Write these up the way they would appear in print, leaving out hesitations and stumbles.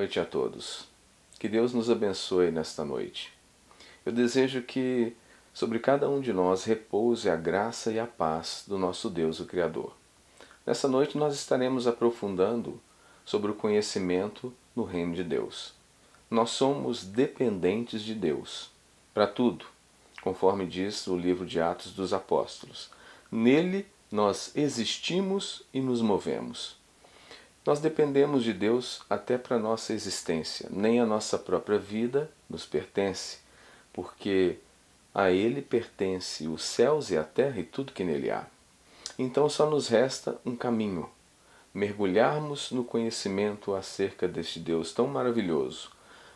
noite a todos. Que Deus nos abençoe nesta noite. Eu desejo que sobre cada um de nós repouse a graça e a paz do nosso Deus, o Criador. Nessa noite nós estaremos aprofundando sobre o conhecimento no reino de Deus. Nós somos dependentes de Deus para tudo, conforme diz o livro de Atos dos Apóstolos. Nele nós existimos e nos movemos. Nós dependemos de Deus até para a nossa existência. Nem a nossa própria vida nos pertence, porque a Ele pertence os céus e a terra e tudo que nele há. Então só nos resta um caminho: mergulharmos no conhecimento acerca deste Deus tão maravilhoso,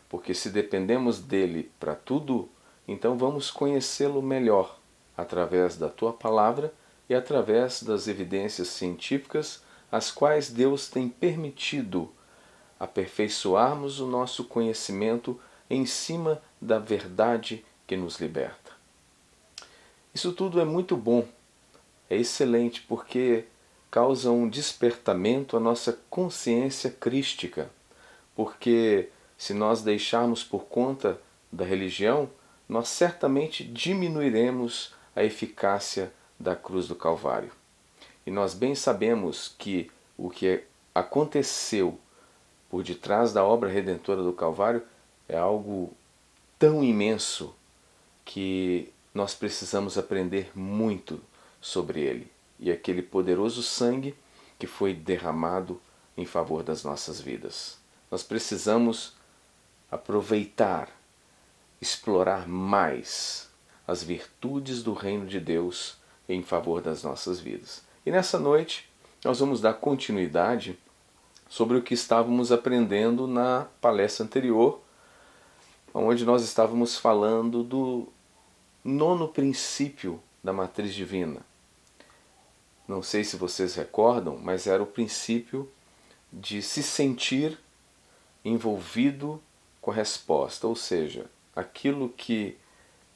porque se dependemos dele para tudo, então vamos conhecê-lo melhor através da tua palavra e através das evidências científicas as quais Deus tem permitido aperfeiçoarmos o nosso conhecimento em cima da verdade que nos liberta. Isso tudo é muito bom, é excelente, porque causa um despertamento à nossa consciência crística, porque se nós deixarmos por conta da religião, nós certamente diminuiremos a eficácia da cruz do Calvário. E nós bem sabemos que o que aconteceu por detrás da obra redentora do Calvário é algo tão imenso que nós precisamos aprender muito sobre ele e aquele poderoso sangue que foi derramado em favor das nossas vidas. Nós precisamos aproveitar, explorar mais as virtudes do reino de Deus em favor das nossas vidas. E nessa noite nós vamos dar continuidade sobre o que estávamos aprendendo na palestra anterior, onde nós estávamos falando do nono princípio da matriz divina. Não sei se vocês recordam, mas era o princípio de se sentir envolvido com a resposta, ou seja, aquilo que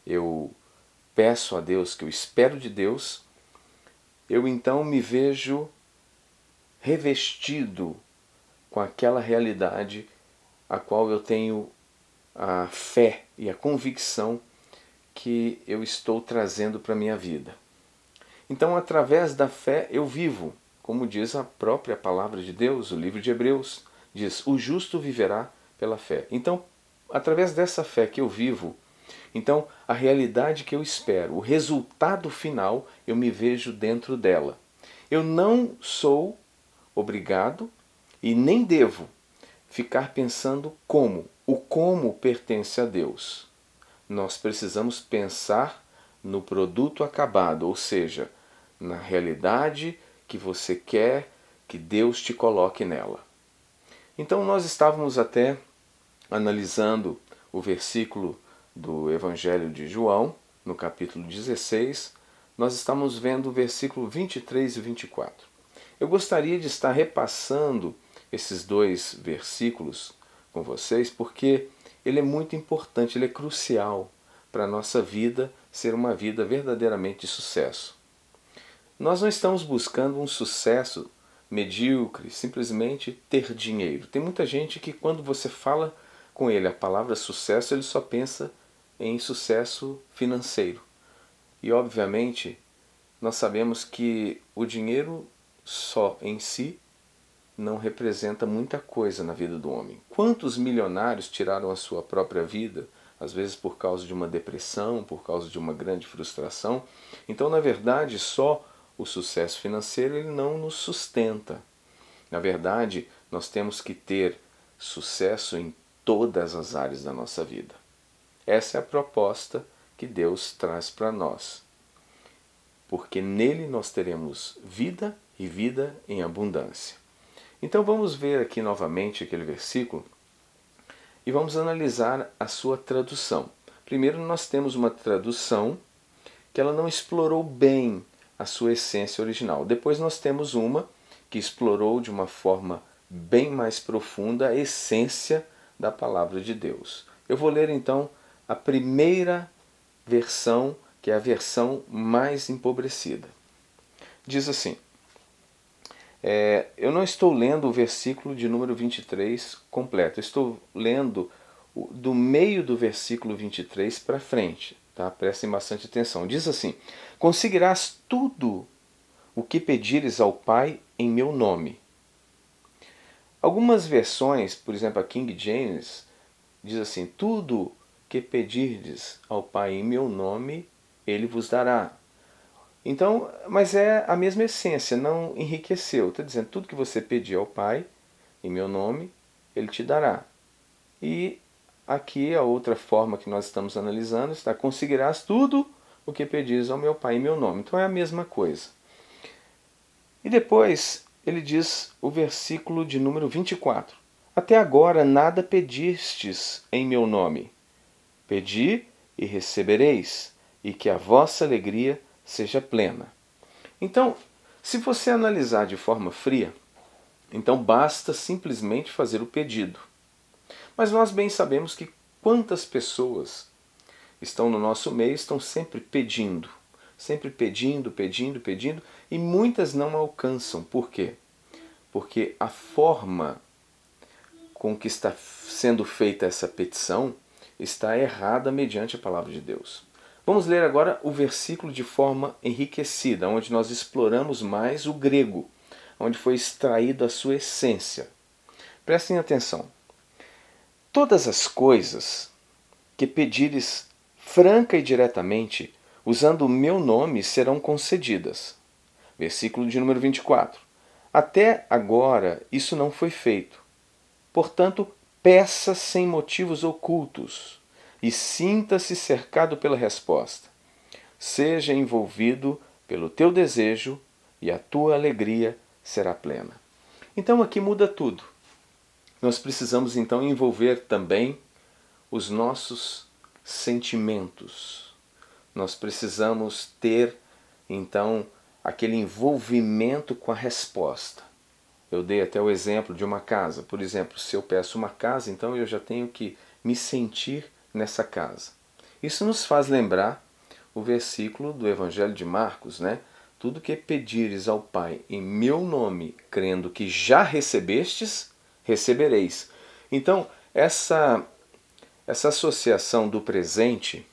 eu peço a Deus, que eu espero de Deus, eu então me vejo revestido com aquela realidade a qual eu tenho a fé e a convicção que eu estou trazendo para a minha vida. Então, através da fé eu vivo, como diz a própria palavra de Deus, o livro de Hebreus, diz: o justo viverá pela fé. Então, através dessa fé que eu vivo, então a realidade que eu espero, o resultado final, eu me vejo dentro dela. Eu não sou obrigado e nem devo ficar pensando como. O como pertence a Deus. Nós precisamos pensar no produto acabado, ou seja, na realidade que você quer que Deus te coloque nela. Então nós estávamos até analisando o versículo do Evangelho de João, no capítulo 16, nós estamos vendo o versículo 23 e 24. Eu gostaria de estar repassando esses dois versículos com vocês, porque ele é muito importante, ele é crucial para a nossa vida ser uma vida verdadeiramente de sucesso. Nós não estamos buscando um sucesso medíocre, simplesmente ter dinheiro. Tem muita gente que quando você fala com ele a palavra sucesso, ele só pensa em sucesso financeiro. E obviamente nós sabemos que o dinheiro só em si não representa muita coisa na vida do homem. Quantos milionários tiraram a sua própria vida, às vezes por causa de uma depressão, por causa de uma grande frustração? Então, na verdade, só o sucesso financeiro ele não nos sustenta. Na verdade, nós temos que ter sucesso em todas as áreas da nossa vida. Essa é a proposta que Deus traz para nós. Porque nele nós teremos vida e vida em abundância. Então vamos ver aqui novamente aquele versículo e vamos analisar a sua tradução. Primeiro nós temos uma tradução que ela não explorou bem a sua essência original. Depois nós temos uma que explorou de uma forma bem mais profunda a essência da palavra de Deus. Eu vou ler então a primeira versão, que é a versão mais empobrecida. Diz assim: Eu não estou lendo o versículo de número 23 completo, eu estou lendo do meio do versículo 23 para frente. Tá? Prestem bastante atenção. Diz assim: conseguirás tudo o que pedires ao Pai em meu nome. Algumas versões, por exemplo a King James, diz assim: tudo que pedirdes ao Pai em meu nome, Ele vos dará. Então, mas é a mesma essência, não enriqueceu. Está dizendo, tudo que você pedir ao Pai, em meu nome, Ele te dará. E aqui a outra forma que nós estamos analisando está: conseguirás tudo o que pedires ao meu Pai em meu nome. Então é a mesma coisa. E depois ele diz o versículo de número 24: até agora nada pedistes em meu nome. Pedi e recebereis, e que a vossa alegria seja plena. Então, se você analisar de forma fria, então basta simplesmente fazer o pedido. Mas nós bem sabemos que quantas pessoas estão no nosso meio, estão sempre pedindo, pedindo, e muitas não alcançam. Por quê? Porque a forma com que está sendo feita essa petição está errada mediante a palavra de Deus. Vamos ler agora o versículo de forma enriquecida, onde nós exploramos mais o grego, onde foi extraída a sua essência. Prestem atenção. Todas as coisas que pedires franca e diretamente, usando o meu nome, serão concedidas. Versículo de número 24. Até agora isso não foi feito. Portanto, peça sem motivos ocultos e sinta-se cercado pela resposta. Seja envolvido pelo teu desejo e a tua alegria será plena. Então aqui muda tudo. Nós precisamos então envolver também os nossos sentimentos. Nós precisamos ter então aquele envolvimento com a resposta. Eu dei até o exemplo de uma casa. Por exemplo, se eu peço uma casa, então eu já tenho que me sentir nessa casa. Isso nos faz lembrar o versículo do Evangelho de Marcos, né? Tudo que pedires ao Pai em meu nome, crendo que já recebestes, recebereis. Então, essa associação do presente,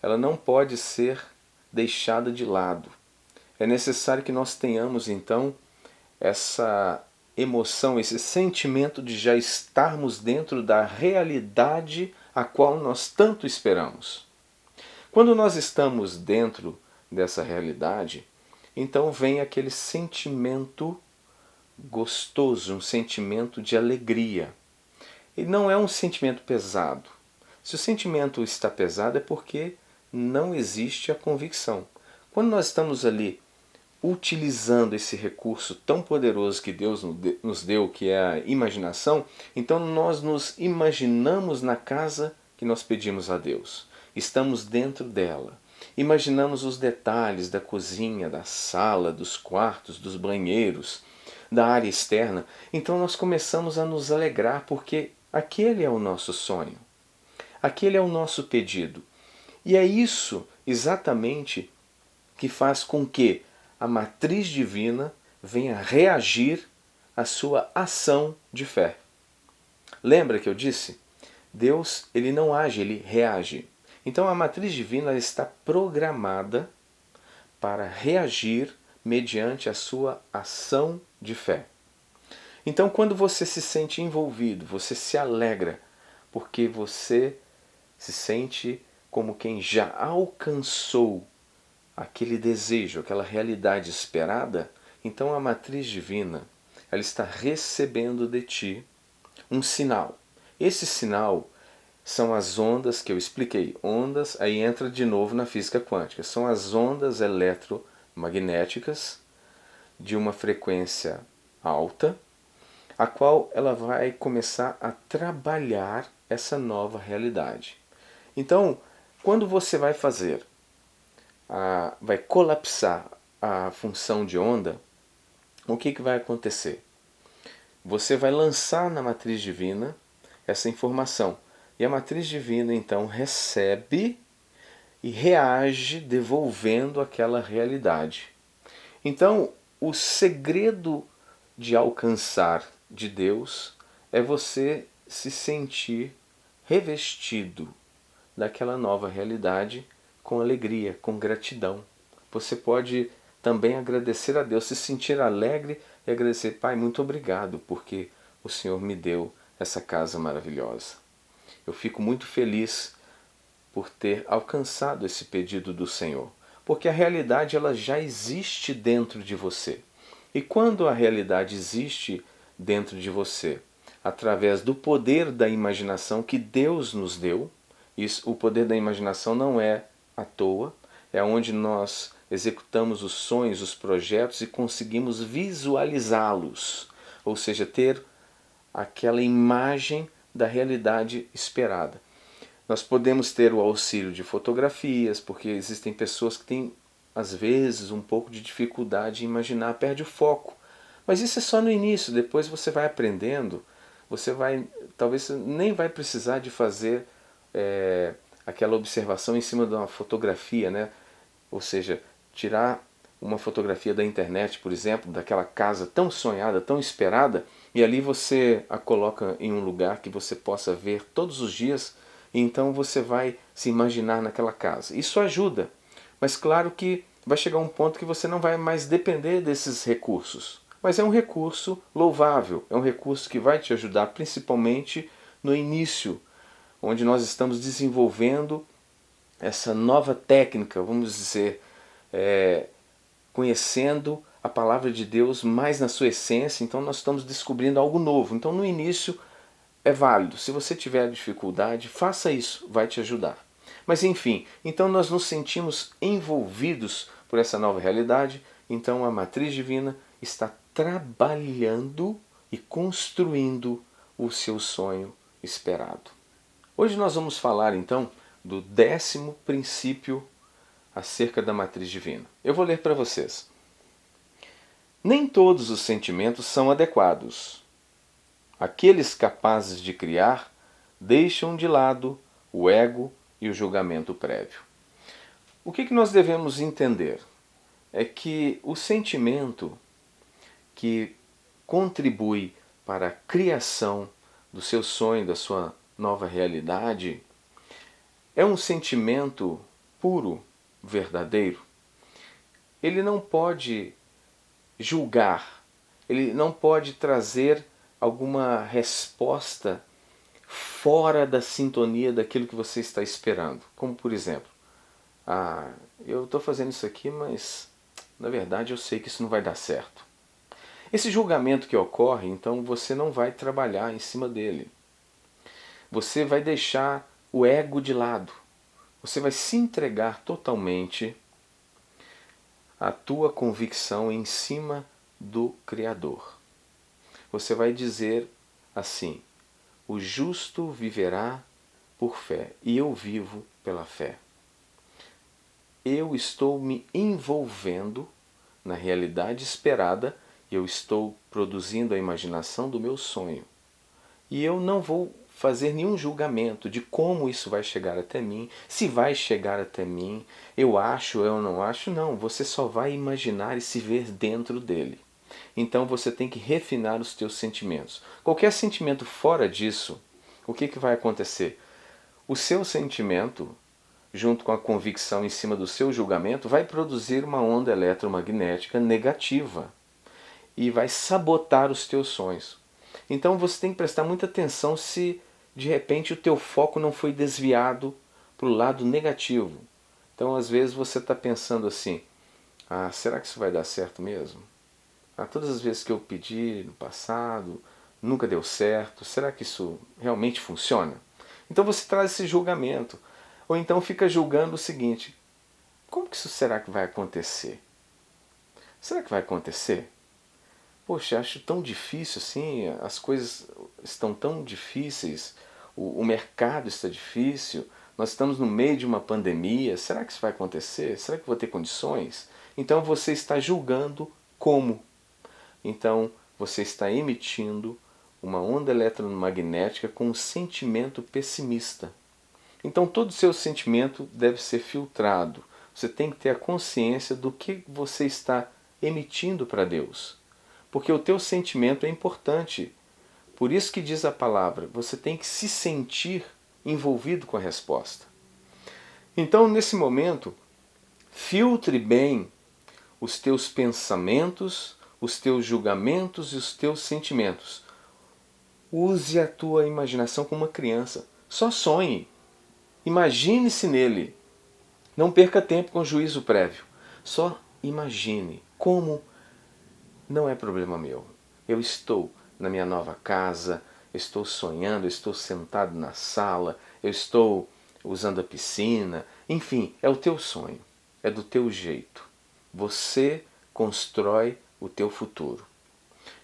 ela não pode ser deixada de lado. É necessário que nós tenhamos, então, essa emoção, esse sentimento de já estarmos dentro da realidade a qual nós tanto esperamos. Quando nós estamos dentro dessa realidade, então vem aquele sentimento gostoso, um sentimento de alegria. E não é um sentimento pesado. Se o sentimento está pesado é porque não existe a convicção. Quando nós estamos ali utilizando esse recurso tão poderoso que Deus nos deu, que é a imaginação, então nós nos imaginamos na casa que nós pedimos a Deus. Estamos dentro dela. Imaginamos os detalhes da cozinha, da sala, dos quartos, dos banheiros, da área externa. Então nós começamos a nos alegrar porque aquele é o nosso sonho. Aquele é o nosso pedido. E é isso exatamente que faz com que a matriz divina venha reagir à sua ação de fé. Lembra que eu disse? Deus, ele não age, ele reage. Então a matriz divina está programada para reagir mediante a sua ação de fé. Então quando você se sente envolvido, você se alegra, porque você se sente como quem já alcançou aquele desejo, aquela realidade esperada, então a matriz divina, ela está recebendo de ti um sinal. Esse sinal são as ondas que eu expliquei. Ondas, aí entra de novo na física quântica. São as ondas eletromagnéticas de uma frequência alta, a qual ela vai começar a trabalhar essa nova realidade. Então, quando você vai fazer vai colapsar a função de onda, o que vai acontecer? Você vai lançar na matriz divina essa informação. E a matriz divina então recebe e reage devolvendo aquela realidade. Então, o segredo de alcançar de Deus é você se sentir revestido daquela nova realidade com alegria, com gratidão. Você pode também agradecer a Deus, se sentir alegre e agradecer: Pai, muito obrigado porque o Senhor me deu essa casa maravilhosa. Eu fico muito feliz por ter alcançado esse pedido do Senhor, porque a realidade ela já existe dentro de você. E quando a realidade existe dentro de você, através do poder da imaginação que Deus nos deu, isso, o poder da imaginação não é à toa, é onde nós executamos os sonhos, os projetos e conseguimos visualizá-los, ou seja, ter aquela imagem da realidade esperada. Nós podemos ter o auxílio de fotografias, porque existem pessoas que têm, às vezes, um pouco de dificuldade em imaginar, perde o foco. Mas isso é só no início, depois você vai aprendendo, você vai, talvez você nem vai precisar de fazer aquela observação em cima de uma fotografia, né? Ou seja, tirar uma fotografia da internet, por exemplo, daquela casa tão sonhada, tão esperada, e ali você a coloca em um lugar que você possa ver todos os dias, e então você vai se imaginar naquela casa. Isso ajuda, mas claro que vai chegar um ponto que você não vai mais depender desses recursos. Mas é um recurso louvável, é um recurso que vai te ajudar principalmente no início, onde nós estamos desenvolvendo essa nova técnica, vamos dizer, conhecendo a palavra de Deus mais na sua essência, então nós estamos descobrindo algo novo. Então no início é válido, se você tiver dificuldade, faça isso, vai te ajudar. Mas enfim, então nós nos sentimos envolvidos por essa nova realidade, então a matriz divina está trabalhando e construindo o seu sonho esperado. Hoje nós vamos falar então do 10º princípio acerca da matriz divina. Eu vou ler para vocês. Nem todos os sentimentos são adequados. Aqueles capazes de criar deixam de lado o ego e o julgamento prévio. O que nós devemos entender? É que o sentimento que contribui para a criação do seu sonho, da sua nova realidade, é um sentimento puro, verdadeiro. Ele não pode julgar, ele não pode trazer alguma resposta fora da sintonia daquilo que você está esperando. Como por exemplo, eu estou fazendo isso aqui, mas na verdade eu sei que isso não vai dar certo. Esse julgamento que ocorre, então você não vai trabalhar em cima dele. Você vai deixar o ego de lado. Você vai se entregar totalmente à tua convicção em cima do Criador. Você vai dizer assim: o justo viverá por fé, e eu vivo pela fé. Eu estou me envolvendo na realidade esperada, e eu estou produzindo a imaginação do meu sonho. E eu não vou fazer nenhum julgamento de como isso vai chegar até mim, se vai chegar até mim, eu acho, eu não acho, não. Você só vai imaginar e se ver dentro dele. Então você tem que refinar os teus sentimentos. Qualquer sentimento fora disso, o que vai acontecer? O seu sentimento, junto com a convicção em cima do seu julgamento, vai produzir uma onda eletromagnética negativa e vai sabotar os teus sonhos. Então você tem que prestar muita atenção se de repente o teu foco não foi desviado para o lado negativo. Então às vezes você está pensando assim: será que isso vai dar certo mesmo? Todas as vezes que eu pedi no passado, nunca deu certo, será que isso realmente funciona? Então você traz esse julgamento. Ou então fica julgando o seguinte: como que isso será que vai acontecer? Será que vai acontecer? Poxa, acho tão difícil assim, as coisas estão tão difíceis, o mercado está difícil, nós estamos no meio de uma pandemia, será que isso vai acontecer? Será que vou ter condições? Então você está julgando como? Então você está emitindo uma onda eletromagnética com um sentimento pessimista. Então todo o seu sentimento deve ser filtrado. Você tem que ter a consciência do que você está emitindo para Deus. porque o teu sentimento é importante. Por isso que diz a palavra, você tem que se sentir envolvido com a resposta. Então, nesse momento, filtre bem os teus pensamentos, os teus julgamentos e os teus sentimentos. Use a tua imaginação como uma criança. Só sonhe. Imagine-se nele. Não perca tempo com juízo prévio. Só imagine como não é problema meu. Eu estou na minha nova casa, estou sonhando, estou sentado na sala, eu estou usando a piscina. Enfim, é o teu sonho. É do teu jeito. Você constrói o teu futuro.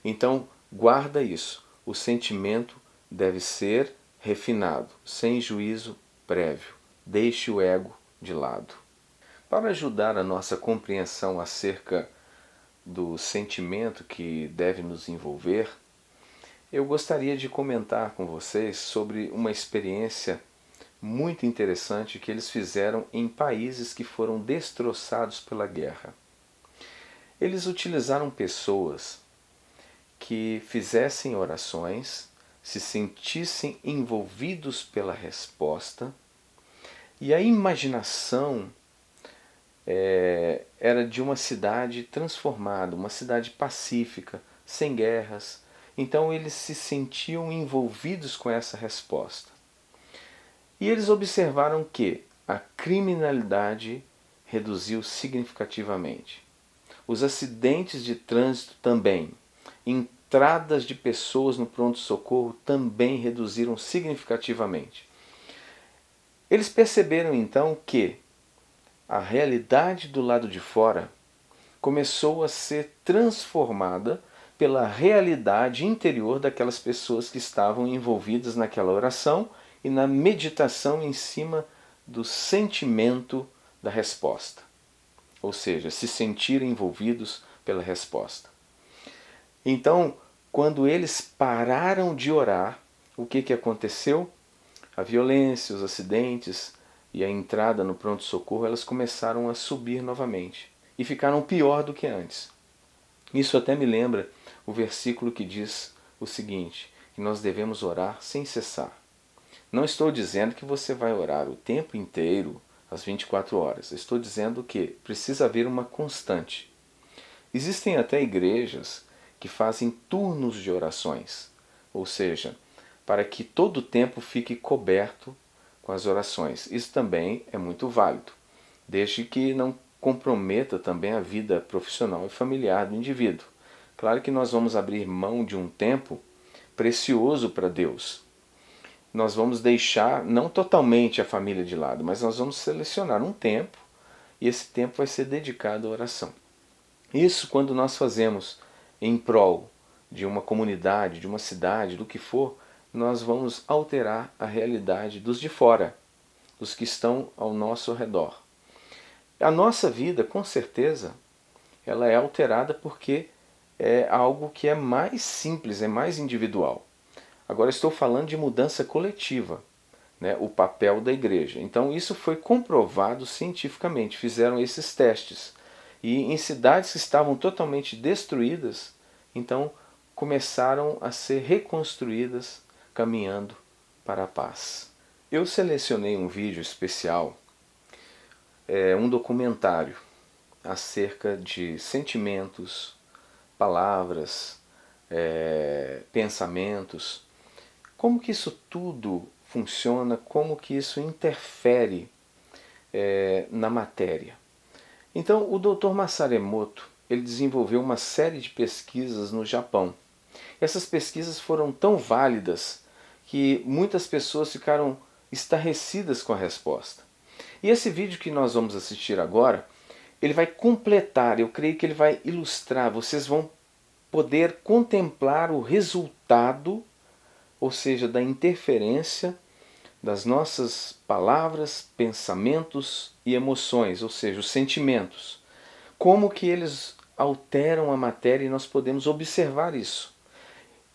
Então, guarda isso. O sentimento deve ser refinado, sem juízo prévio. Deixe o ego de lado. Para ajudar a nossa compreensão acerca do sentimento que deve nos envolver, eu gostaria de comentar com vocês sobre uma experiência muito interessante que eles fizeram em países que foram destroçados pela guerra. Eles utilizaram pessoas que fizessem orações, se sentissem envolvidos pela resposta, e a imaginação era de uma cidade transformada, uma cidade pacífica, sem guerras. Então eles se sentiam envolvidos com essa resposta. E eles observaram que a criminalidade reduziu significativamente. Os acidentes de trânsito também. Entradas de pessoas no pronto-socorro também reduziram significativamente. Eles perceberam então que a realidade do lado de fora começou a ser transformada pela realidade interior daquelas pessoas que estavam envolvidas naquela oração e na meditação em cima do sentimento da resposta. Ou seja, se sentirem envolvidos pela resposta. Então, quando eles pararam de orar, o que aconteceu? A violência, os acidentes e a entrada no pronto-socorro, elas começaram a subir novamente e ficaram pior do que antes. Isso até me lembra o versículo que diz o seguinte, que nós devemos orar sem cessar. Não estou dizendo que você vai orar o tempo inteiro, às 24 horas. Estou dizendo que precisa haver uma constante. Existem até igrejas que fazem turnos de orações, ou seja, para que todo o tempo fique coberto com as orações. Isso também é muito válido, desde que não comprometa também a vida profissional e familiar do indivíduo. Claro que nós vamos abrir mão de um tempo precioso para Deus. Nós vamos deixar, não totalmente a família de lado, mas nós vamos selecionar um tempo e esse tempo vai ser dedicado à oração. Isso quando nós fazemos em prol de uma comunidade, de uma cidade, do que for, nós vamos alterar a realidade dos de fora, dos que estão ao nosso redor. A nossa vida, com certeza, ela é alterada porque é algo que é mais simples, é mais individual. Agora estou falando de mudança coletiva, né, o papel da igreja. Então isso foi comprovado cientificamente, fizeram esses testes. E em cidades que estavam totalmente destruídas, então começaram a ser reconstruídas caminhando para a paz. Eu selecionei um vídeo especial, um documentário acerca de sentimentos, palavras, pensamentos, como que isso tudo funciona, como que isso interfere na matéria. Então o Dr. Masaru Emoto, ele desenvolveu uma série de pesquisas no Japão. Essas pesquisas foram tão válidas que muitas pessoas ficaram estarrecidas com a resposta. E esse vídeo que nós vamos assistir agora, ele vai completar, eu creio que ele vai ilustrar, vocês vão poder contemplar o resultado, ou seja, da interferência das nossas palavras, pensamentos e emoções, ou seja, os sentimentos. Como que eles alteram a matéria e nós podemos observar isso.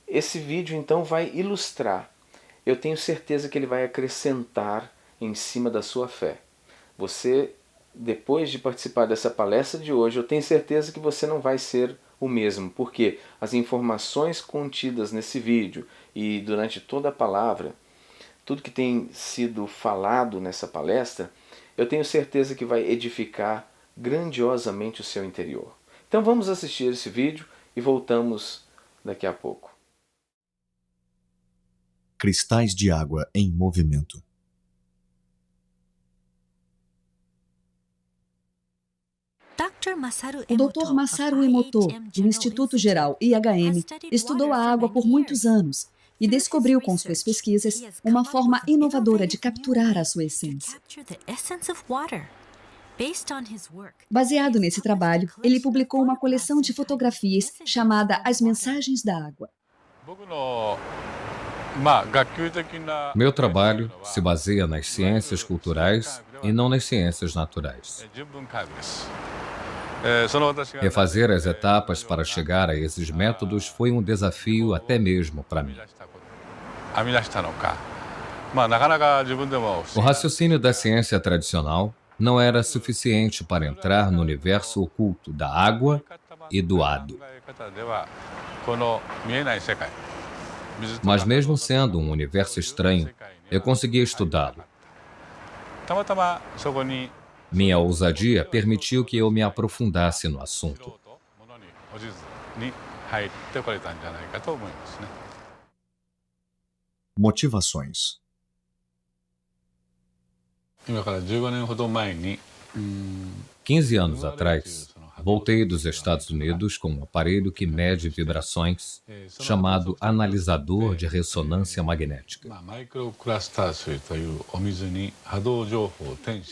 Esse vídeo então vai ilustrar. Eu tenho certeza que ele vai acrescentar em cima da sua fé. Você, depois de participar dessa palestra de hoje, eu tenho certeza que você não vai ser o mesmo, porque as informações contidas nesse vídeo e durante toda a palavra, tudo que tem sido falado nessa palestra, eu tenho certeza que vai edificar grandiosamente o seu interior. Então vamos assistir esse vídeo e voltamos daqui a pouco. Cristais de água em movimento. O Dr. Masaru Emoto, do Instituto Geral IHM, estudou a água por muitos anos e descobriu com suas pesquisas uma forma inovadora de capturar a sua essência. Baseado nesse trabalho, ele publicou uma coleção de fotografias chamada As Mensagens da Água. Meu trabalho se baseia nas ciências culturais e não nas ciências naturais. Refazer as etapas para chegar a esses métodos foi um desafio até mesmo para mim. O raciocínio da ciência tradicional não era suficiente para entrar no universo oculto da água e do hado. Mas mesmo sendo um universo estranho, eu conseguia estudá-lo. Minha ousadia permitiu que eu me aprofundasse no assunto. Motivações. 15 anos atrás, voltei dos Estados Unidos com um aparelho que mede vibrações, chamado analisador de ressonância magnética.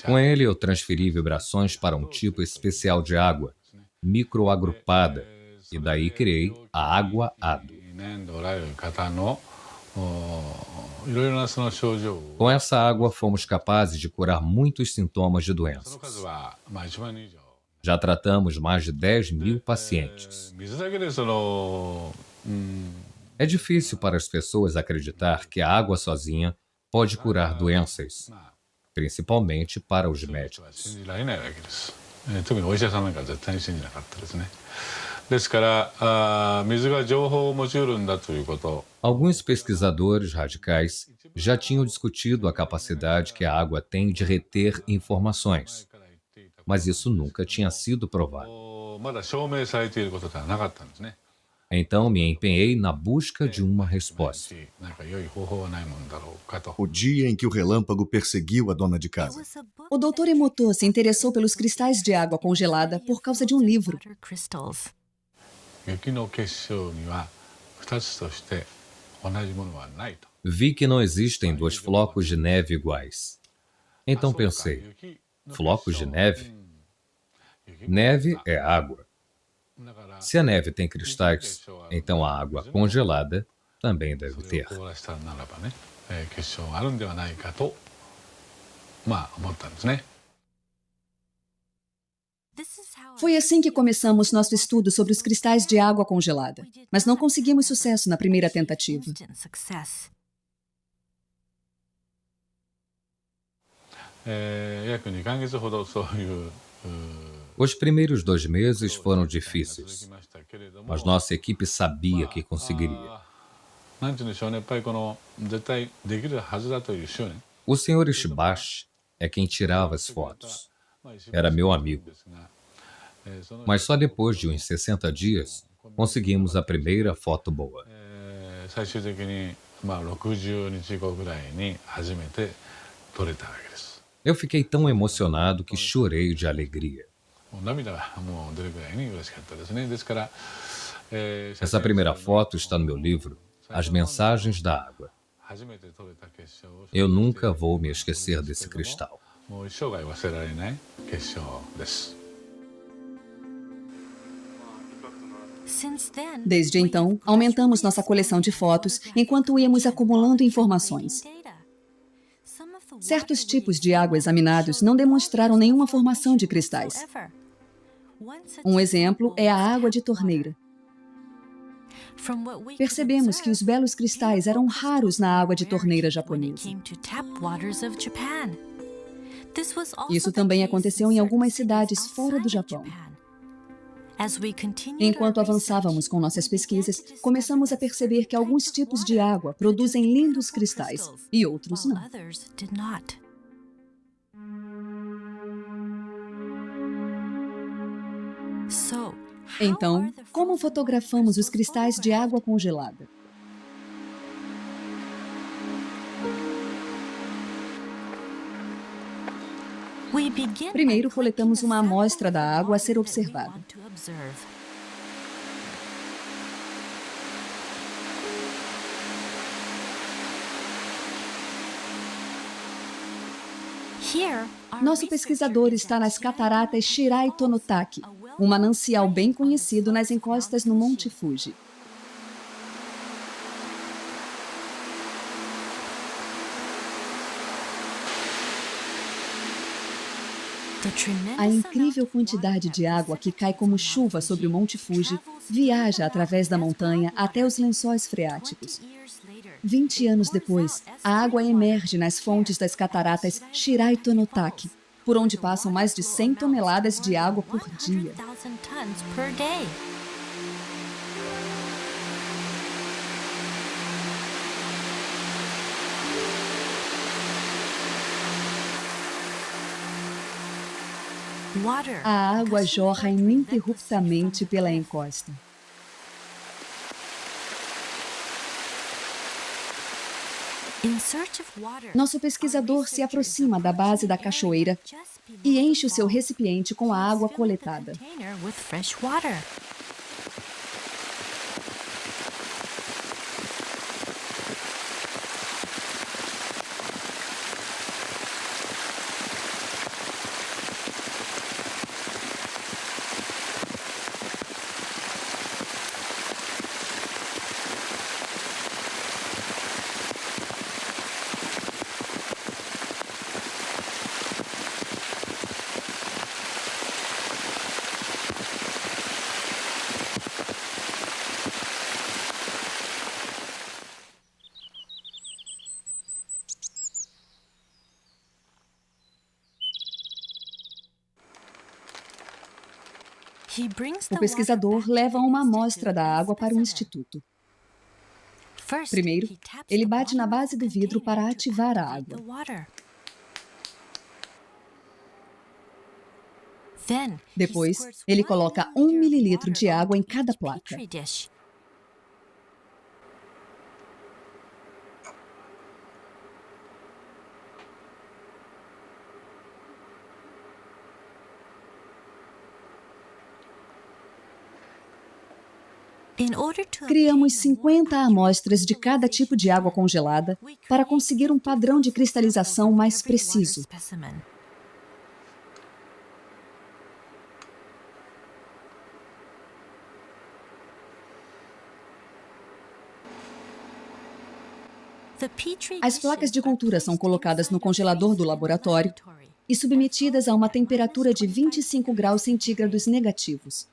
Com ele, eu transferi vibrações para um tipo especial de água, microagrupada, e daí criei a água-hado. Com essa água, fomos capazes de curar muitos sintomas de doenças. Já tratamos mais de 10.000 pacientes. É difícil para as pessoas acreditar que a água sozinha pode curar doenças, principalmente para os médicos. Alguns pesquisadores radicais já tinham discutido a capacidade que a água tem de reter informações, mas isso nunca tinha sido provado. Então me empenhei na busca de uma resposta. O dia em que o relâmpago perseguiu a dona de casa. O Dr. Emoto se interessou pelos cristais de água congelada por causa de um livro. Vi que não existem dois flocos de neve iguais. Então pensei, flocos de neve? Neve é água. Se a neve tem cristais, então a água congelada também deve ter. Foi assim que começamos nosso estudo sobre os cristais de água congelada, mas não conseguimos sucesso na primeira tentativa. Os primeiros 2 meses foram difíceis, mas nossa equipe sabia que conseguiria. O Sr. Ishibashi é quem tirava as fotos. Era meu amigo. Mas só depois de uns 60 dias, conseguimos a primeira foto boa. Eu fiquei tão emocionado que chorei de alegria. Essa primeira foto está no meu livro, As Mensagens da Água. Eu nunca vou me esquecer desse cristal. Desde então, aumentamos nossa coleção de fotos enquanto íamos acumulando informações. Certos tipos de água examinados não demonstraram nenhuma formação de cristais. Um exemplo é a água de torneira. Percebemos que os belos cristais eram raros na água de torneira japonesa. Isso também aconteceu em algumas cidades fora do Japão. Enquanto avançávamos com nossas pesquisas, começamos a perceber que alguns tipos de água produzem lindos cristais e outros não. Então, como fotografamos os cristais de água congelada? Primeiro, coletamos uma amostra da água a ser observada. Nosso pesquisador está nas cataratas Shirai Tonotaki, um manancial bem conhecido nas encostas no Monte Fuji. A incrível quantidade de água que cai como chuva sobre o Monte Fuji viaja através da montanha até os lençóis freáticos. 20 anos depois, a água emerge nas fontes das cataratas Shirai Tonotaki, por onde passam mais de 100 toneladas de água por dia. A água jorra ininterruptamente pela encosta. Nosso pesquisador se aproxima da base da cachoeira e enche o seu recipiente com a água coletada. O pesquisador leva uma amostra da água para o instituto. Primeiro, ele bate na base do vidro para ativar a água. Depois, ele coloca 1 mililitro de água em cada placa. Criamos 50 amostras de cada tipo de água congelada para conseguir um padrão de cristalização mais preciso. As placas de cultura são colocadas no congelador do laboratório e submetidas a uma temperatura de 25 graus centígrados negativos.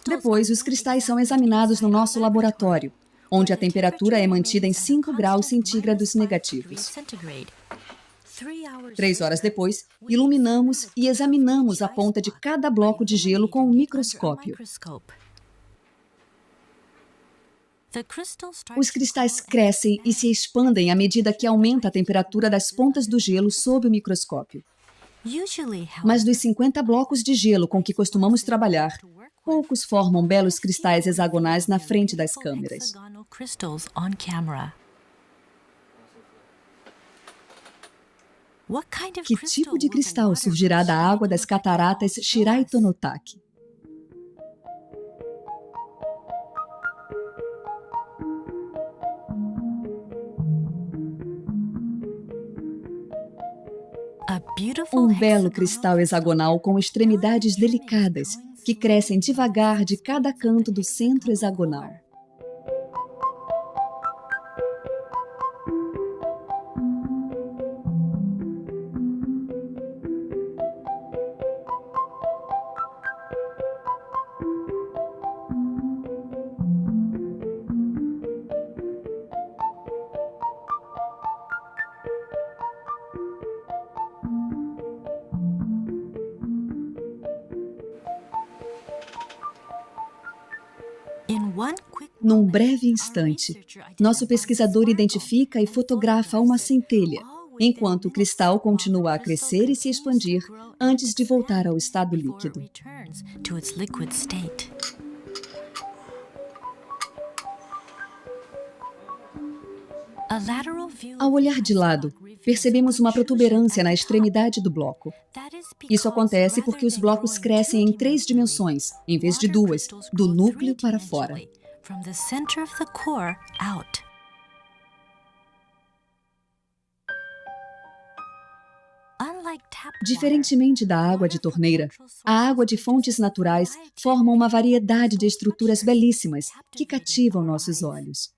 Depois, os cristais são examinados no nosso laboratório, onde a temperatura é mantida em 5 graus centígrados negativos. 3 horas depois, iluminamos e examinamos a ponta de cada bloco de gelo com um microscópio. Os cristais crescem e se expandem à medida que aumenta a temperatura das pontas do gelo sob o microscópio. Mas dos 50 blocos de gelo com que costumamos trabalhar, poucos formam belos cristais hexagonais na frente das câmeras. Que tipo de cristal surgirá da água das cataratas Shirai Tonotaki? Um belo cristal hexagonal com extremidades delicadas, que crescem devagar de cada canto do centro hexagonal. Num breve instante, nosso pesquisador identifica e fotografa uma centelha, enquanto o cristal continua a crescer e se expandir antes de voltar ao estado líquido. Ao olhar de lado, percebemos uma protuberância na extremidade do bloco. Isso acontece porque os blocos crescem em 3 dimensões, em vez de 2, do núcleo para fora. Diferentemente da água de torneira, a água de fontes naturais forma uma variedade de estruturas belíssimas que cativam nossos olhos.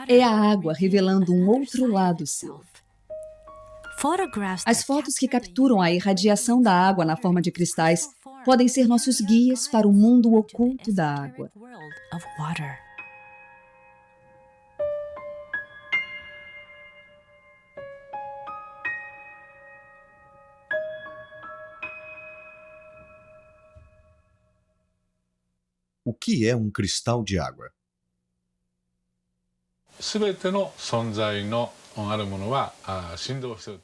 É a água revelando um outro lado seu. As fotos que capturam a irradiação da água na forma de cristais podem ser nossos guias para o mundo oculto da água. O que é um cristal de água?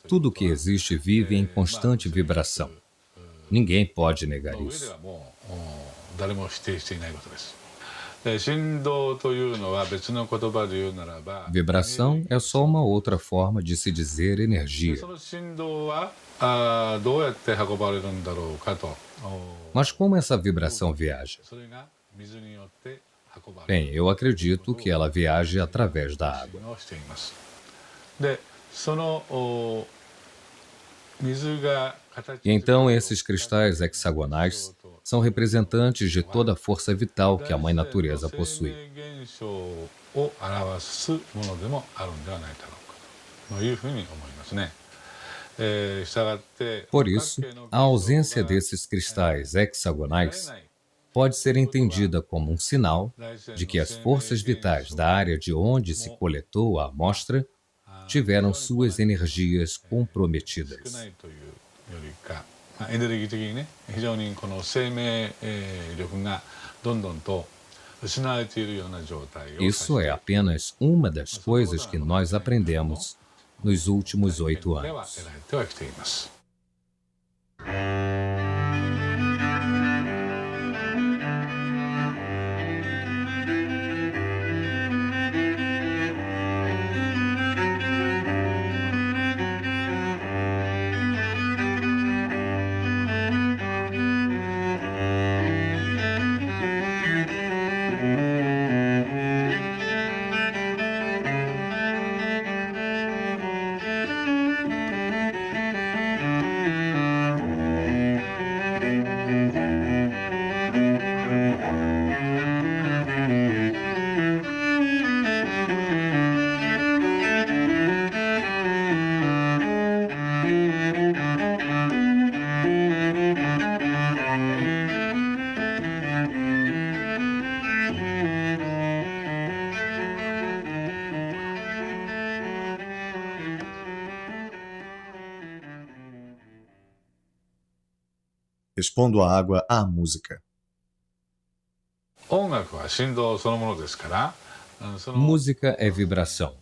Tudo que existe vive em constante vibração. Ninguém pode negar isso. Vibração é só uma outra forma de se dizer energia. Mas como essa vibração viaja? Bem, eu acredito que ela viaja através da água. E então esses cristais hexagonais são representantes de toda a força vital que a Mãe Natureza possui. Por isso, a ausência desses cristais hexagonais pode ser entendida como um sinal de que as forças vitais da área de onde se coletou a amostra tiveram suas energias comprometidas. Isso é apenas uma das coisas que nós aprendemos nos últimos 8 anos. Respondo à água à música. Música é vibração.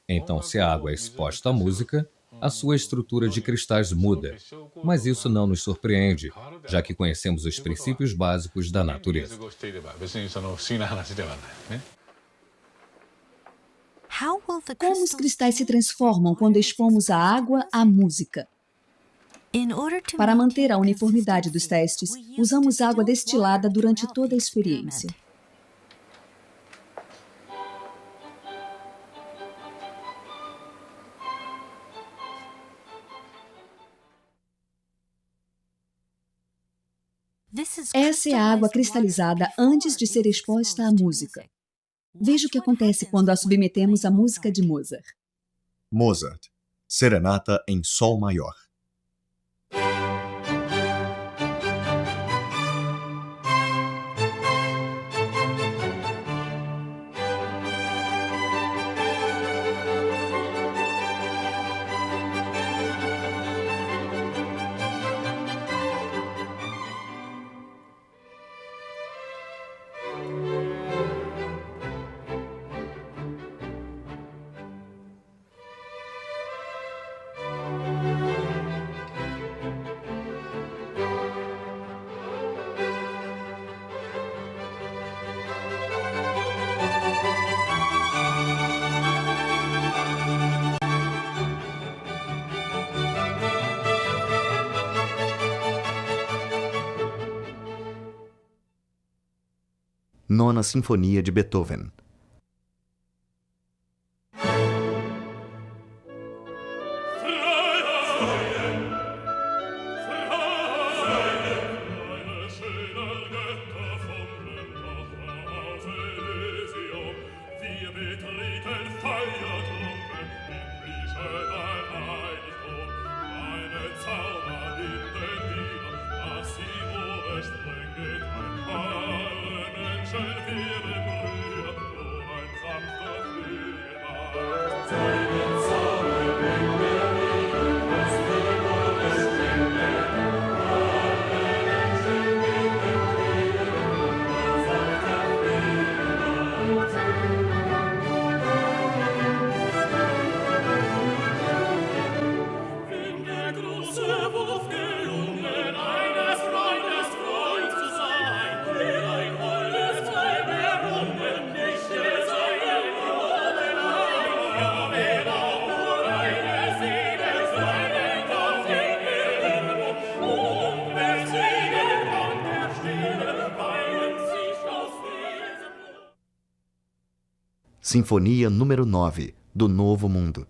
Então, se a água é exposta à música, a sua estrutura de cristais muda. Mas isso não nos surpreende, já que conhecemos os princípios básicos da natureza. Como os cristais se transformam quando expomos a água à música? Para manter a uniformidade dos testes, usamos água destilada durante toda a experiência. Essa é a água cristalizada antes de ser exposta à música. Veja o que acontece quando a submetemos à música de Mozart. Mozart, Serenata em Sol Maior. Nona Sinfonia de Beethoven. Sinfonia número 9, do Novo Mundo.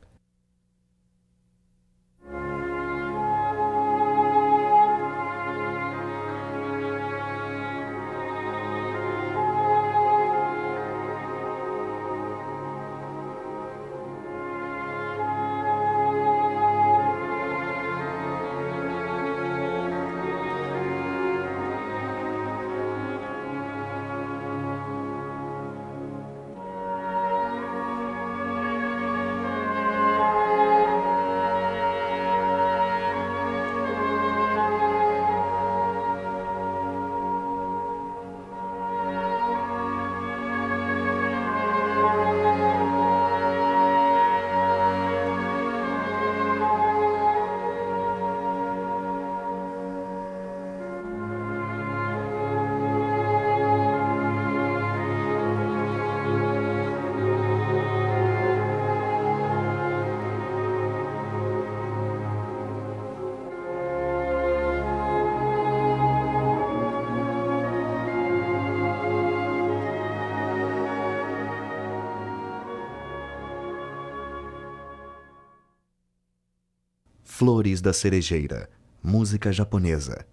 Flores da Cerejeira, música japonesa.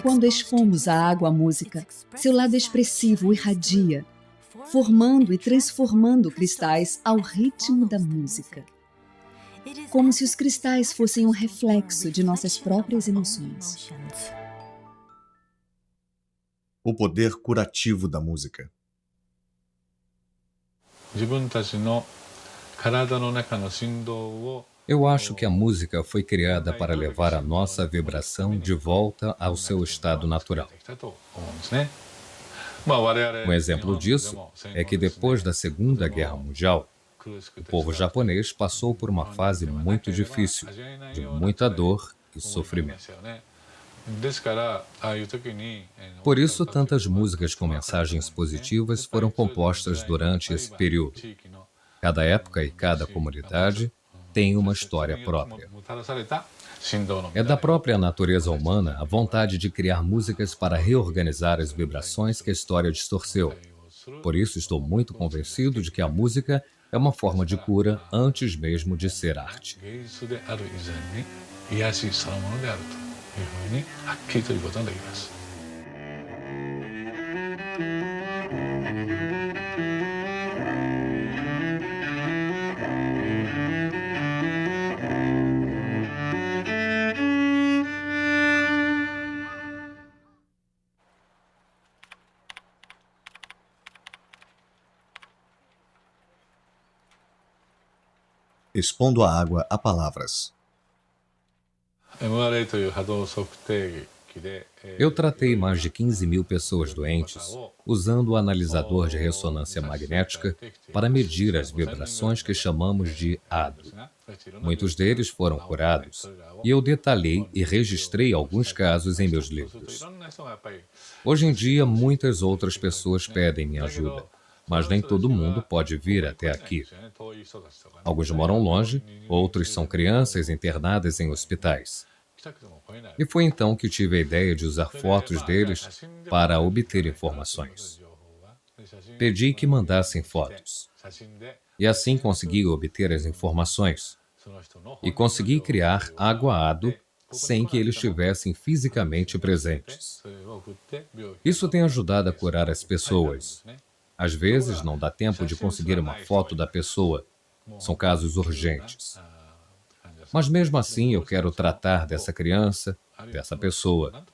Quando expomos à água a música, seu lado expressivo irradia, formando e transformando cristais ao ritmo da música. Como se os cristais fossem um reflexo de nossas próprias emoções. O poder curativo da música. Eu acho que a música foi criada para levar a nossa vibração de volta ao seu estado natural. Um exemplo disso é que depois da Segunda Guerra Mundial, o povo japonês passou por uma fase muito difícil, de muita dor e sofrimento. Por isso, tantas músicas com mensagens positivas foram compostas durante esse período. Cada época e cada comunidade tem uma história própria. É da própria natureza humana a vontade de criar músicas para reorganizar as vibrações que a história distorceu. Por isso, estou muito convencido de que a música é uma forma de cura antes mesmo de ser arte. Expondo a água a palavras. Eu tratei mais de 15.000 pessoas doentes usando o analisador de ressonância magnética para medir as vibrações que chamamos de ADO. Muitos deles foram curados, e eu detalhei e registrei alguns casos em meus livros. Hoje em dia, muitas outras pessoas pedem minha ajuda, mas nem todo mundo pode vir até aqui. Alguns moram longe, outros são crianças internadas em hospitais. E foi então que tive a ideia de usar fotos deles para obter informações. Pedi que mandassem fotos. E assim consegui obter as informações. E consegui criar água ADO sem que eles estivessem fisicamente presentes. Isso tem ajudado a curar as pessoas. Às vezes não dá tempo de conseguir uma foto da pessoa. São casos urgentes. Mas mesmo assim eu quero tratar dessa criança, dessa pessoa.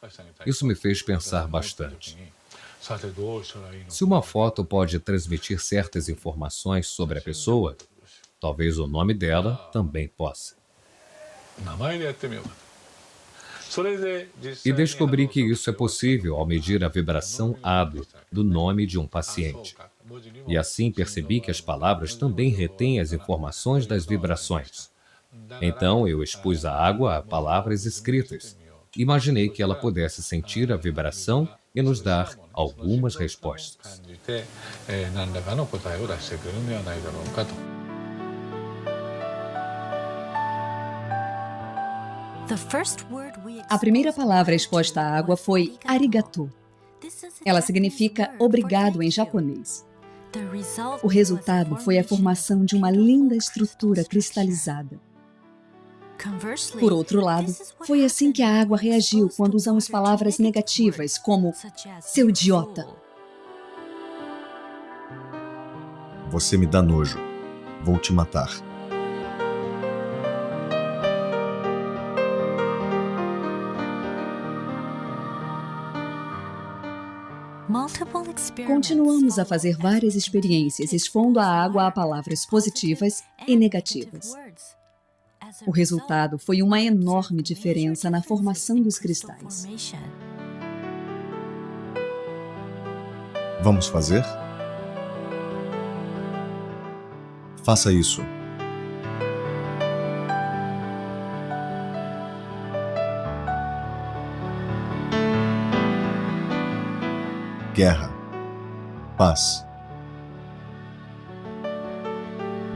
Isso me fez pensar bastante. Se uma foto pode transmitir certas informações sobre a pessoa, talvez o nome dela também possa. E descobri que isso é possível ao medir a vibração ADO do nome de um paciente. E assim percebi que as palavras também retêm as informações das vibrações. Então eu expus a água a palavras escritas. Imaginei que ela pudesse sentir a vibração e nos dar algumas respostas. A primeira palavra exposta à água foi arigato. Ela significa obrigado em japonês. O resultado foi a formação de uma linda estrutura cristalizada. Por outro lado, foi assim que a água reagiu quando usamos palavras negativas, como seu idiota. Você me dá nojo. Vou te matar. Continuamos a fazer várias experiências expondo a água a palavras positivas e negativas. O resultado foi uma enorme diferença na formação dos cristais. Vamos fazer? Faça isso. Guerra. Paz.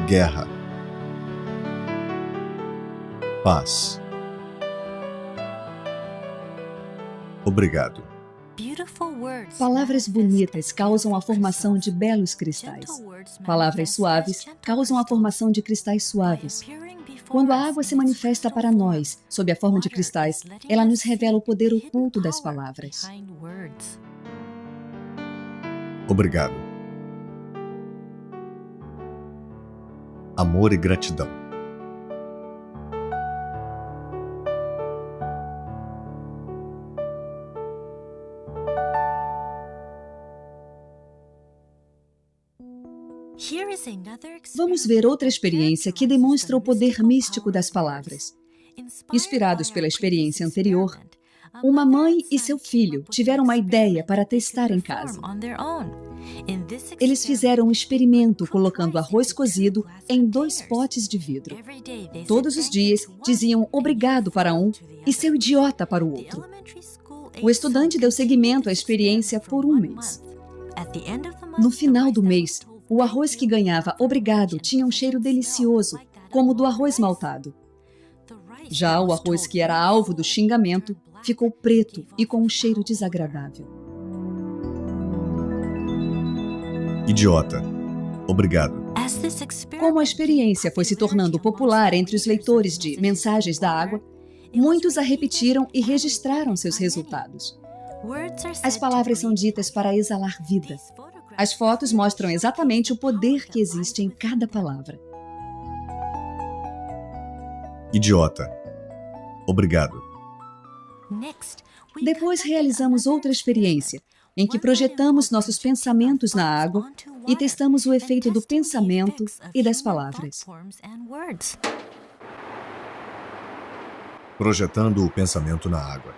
Guerra. Paz. Obrigado. Palavras bonitas causam a formação de belos cristais. Palavras suaves causam a formação de cristais suaves. Quando a água se manifesta para nós, sob a forma de cristais, ela nos revela o poder oculto das palavras. Obrigado. Amor e gratidão. Vamos ver outra experiência que demonstra o poder místico das palavras. Inspirados pela experiência anterior, uma mãe e seu filho tiveram uma ideia para testar em casa. Eles fizeram um experimento colocando arroz cozido em 2 potes de vidro. Todos os dias diziam obrigado para um e seu idiota para o outro. O estudante deu seguimento à experiência por 1 mês. No final do mês, o arroz que ganhava obrigado tinha um cheiro delicioso, como o do arroz maltado. Já o arroz que era alvo do xingamento ficou preto e com um cheiro desagradável. Idiota. Obrigado. Como a experiência foi se tornando popular entre os leitores de Mensagens da Água, muitos a repetiram e registraram seus resultados. As palavras são ditas para exalar vida. As fotos mostram exatamente o poder que existe em cada palavra. Idiota. Obrigado. Depois realizamos outra experiência, em que projetamos nossos pensamentos na água e testamos o efeito do pensamento e das palavras. Projetando o pensamento na água.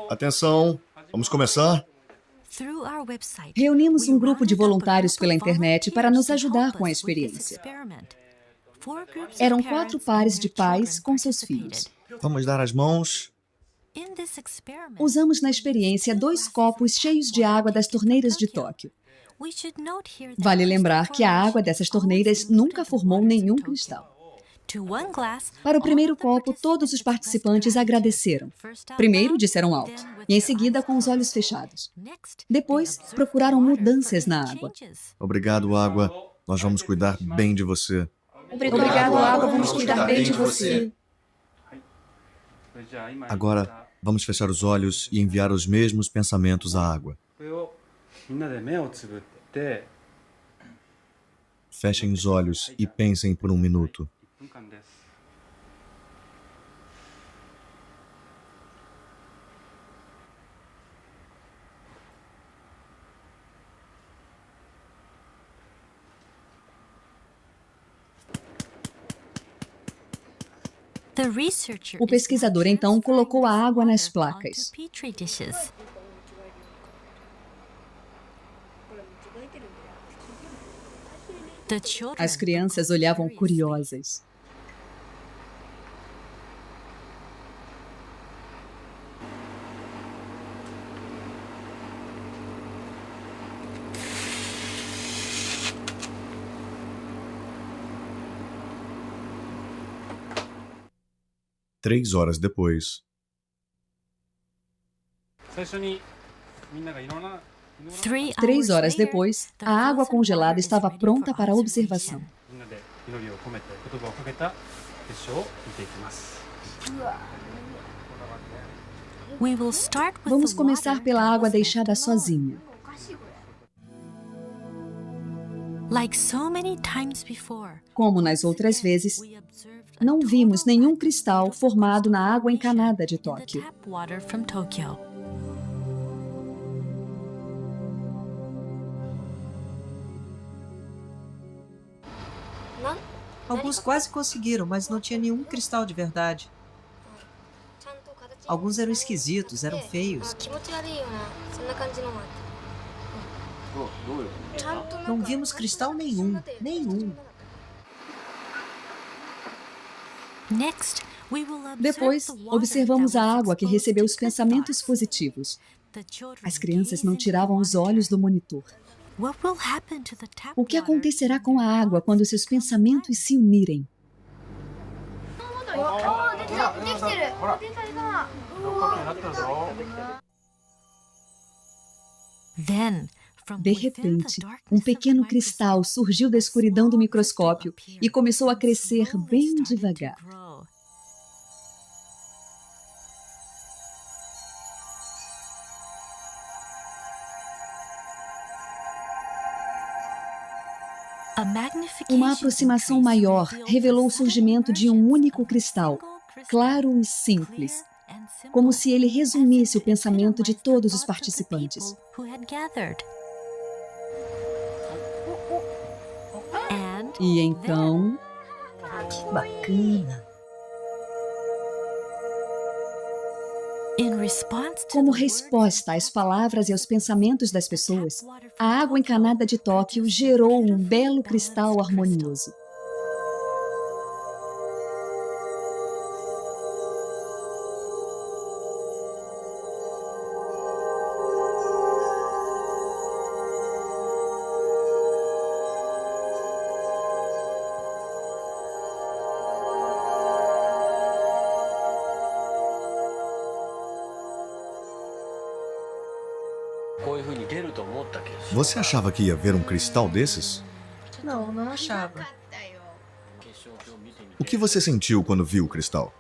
Atenção, vamos começar? Reunimos um grupo de voluntários pela internet para nos ajudar com a experiência. Eram 4 pares de pais com seus filhos. Vamos dar as mãos. Usamos na experiência 2 copos cheios de água das torneiras de Tóquio. Vale lembrar que a água dessas torneiras nunca formou nenhum cristal. Para o primeiro copo, todos os participantes agradeceram. Primeiro disseram alto, e em seguida com os olhos fechados. Depois, procuraram mudanças na água. Obrigado, água. Nós vamos cuidar bem de você. Obrigado, água. Vamos cuidar bem de você. Agora, vamos fechar os olhos e enviar os mesmos pensamentos à água. Fechem os olhos e pensem por um minuto. O pesquisador então colocou a água nas placas. As crianças olhavam curiosas. Três horas depois. 3 horas depois, a água congelada estava pronta para observação. Vamos começar pela água deixada sozinha. Como nas outras vezes, não vimos nenhum cristal formado na água encanada de Tóquio. Alguns quase conseguiram, mas não tinha nenhum cristal de verdade. Alguns eram esquisitos, eram feios. Não vimos cristal nenhum, nenhum. Depois, observamos a água que recebeu os pensamentos positivos. As crianças não tiravam os olhos do monitor. O que acontecerá com a água quando seus pensamentos se unirem? De repente, um pequeno cristal surgiu da escuridão do microscópio e começou a crescer bem devagar. Uma aproximação maior revelou o surgimento de um único cristal, claro e simples, como se ele resumisse o pensamento de todos os participantes. E então... Que bacana! Como resposta às palavras e aos pensamentos das pessoas, a água encanada de Tóquio gerou um belo cristal harmonioso. Você achava que ia ver um cristal desses? Não, não achava. O que você sentiu quando viu o cristal?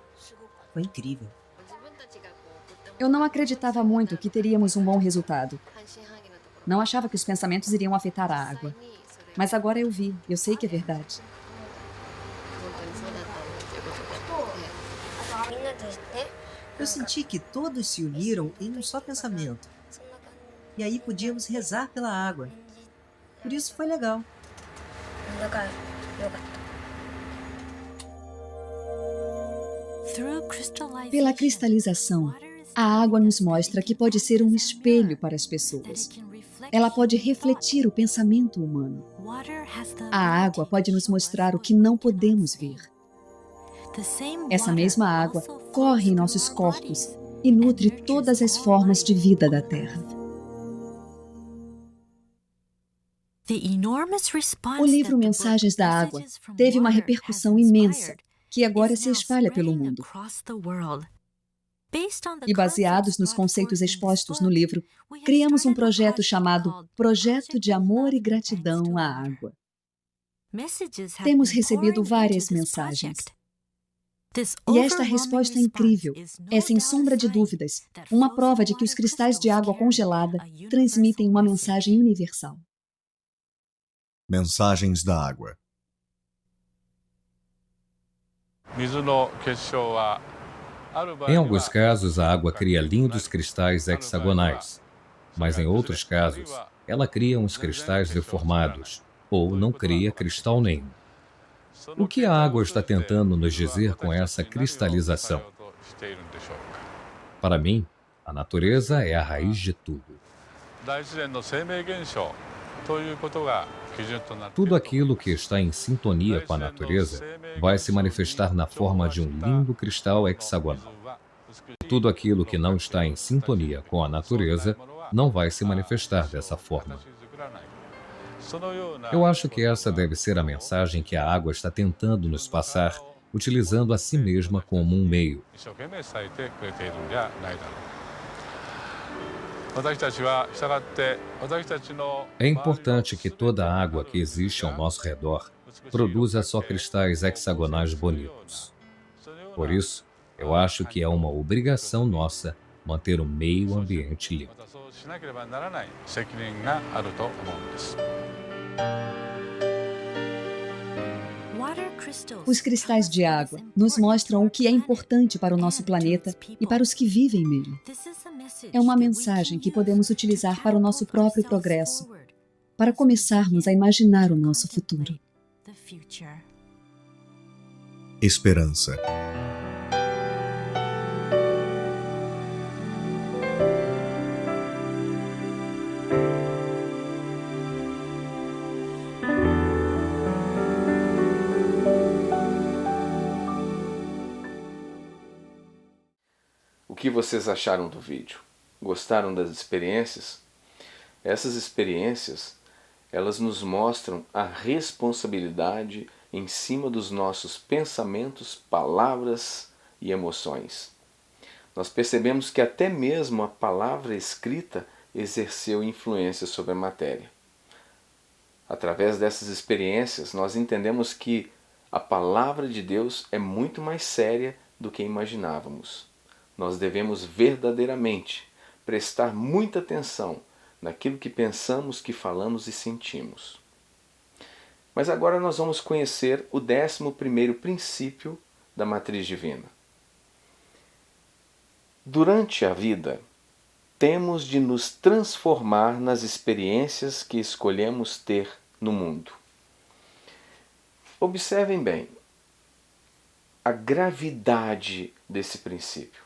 Foi incrível. Eu não acreditava muito que teríamos um bom resultado. Não achava que os pensamentos iriam afetar a água. Mas agora eu vi, eu sei que é verdade. Eu senti que todos se uniram em um só pensamento. E aí podíamos rezar pela água. Por isso foi legal. Pela cristalização, a água nos mostra que pode ser um espelho para as pessoas. Ela pode refletir o pensamento humano. A água pode nos mostrar o que não podemos ver. Essa mesma água corre em nossos corpos e nutre todas as formas de vida da Terra. O livro Mensagens da Água teve uma repercussão imensa, que agora se espalha pelo mundo. E baseados nos conceitos expostos no livro, criamos um projeto chamado Projeto de Amor e Gratidão à Água. Temos recebido várias mensagens. E esta resposta incrível é, sem sombra de dúvidas, uma prova de que os cristais de água congelada transmitem uma mensagem universal. Mensagens da Água. Em alguns casos, a água cria lindos cristais hexagonais, mas em outros casos, ela cria uns cristais deformados, ou não cria cristal nenhum. O que a água está tentando nos dizer com essa cristalização? Para mim, a natureza é a raiz de tudo. Tudo aquilo que está em sintonia com a natureza vai se manifestar na forma de um lindo cristal hexagonal. Tudo aquilo que não está em sintonia com a natureza não vai se manifestar dessa forma. Eu acho que essa deve ser a mensagem que a água está tentando nos passar, utilizando a si mesma como um meio. É importante que toda a água que existe ao nosso redor produza só cristais hexagonais bonitos. Por isso, eu acho que é uma obrigação nossa manter o meio ambiente limpo. Os cristais de água nos mostram o que é importante para o nosso planeta e para os que vivem nele. É uma mensagem que podemos utilizar para o nosso próprio progresso, para começarmos a imaginar o nosso futuro. Esperança. O que vocês acharam do vídeo? Gostaram das experiências? Essas experiências, elas nos mostram a responsabilidade em cima dos nossos pensamentos, palavras e emoções. Nós percebemos que até mesmo a palavra escrita exerceu influência sobre a matéria. Através dessas experiências, nós entendemos que a palavra de Deus é muito mais séria do que imaginávamos. Nós devemos verdadeiramente prestar muita atenção naquilo que pensamos, que falamos e sentimos. Mas agora nós vamos conhecer o 11º princípio da matriz divina. Durante a vida, temos de nos transformar nas experiências que escolhemos ter no mundo. Observem bem a gravidade desse princípio.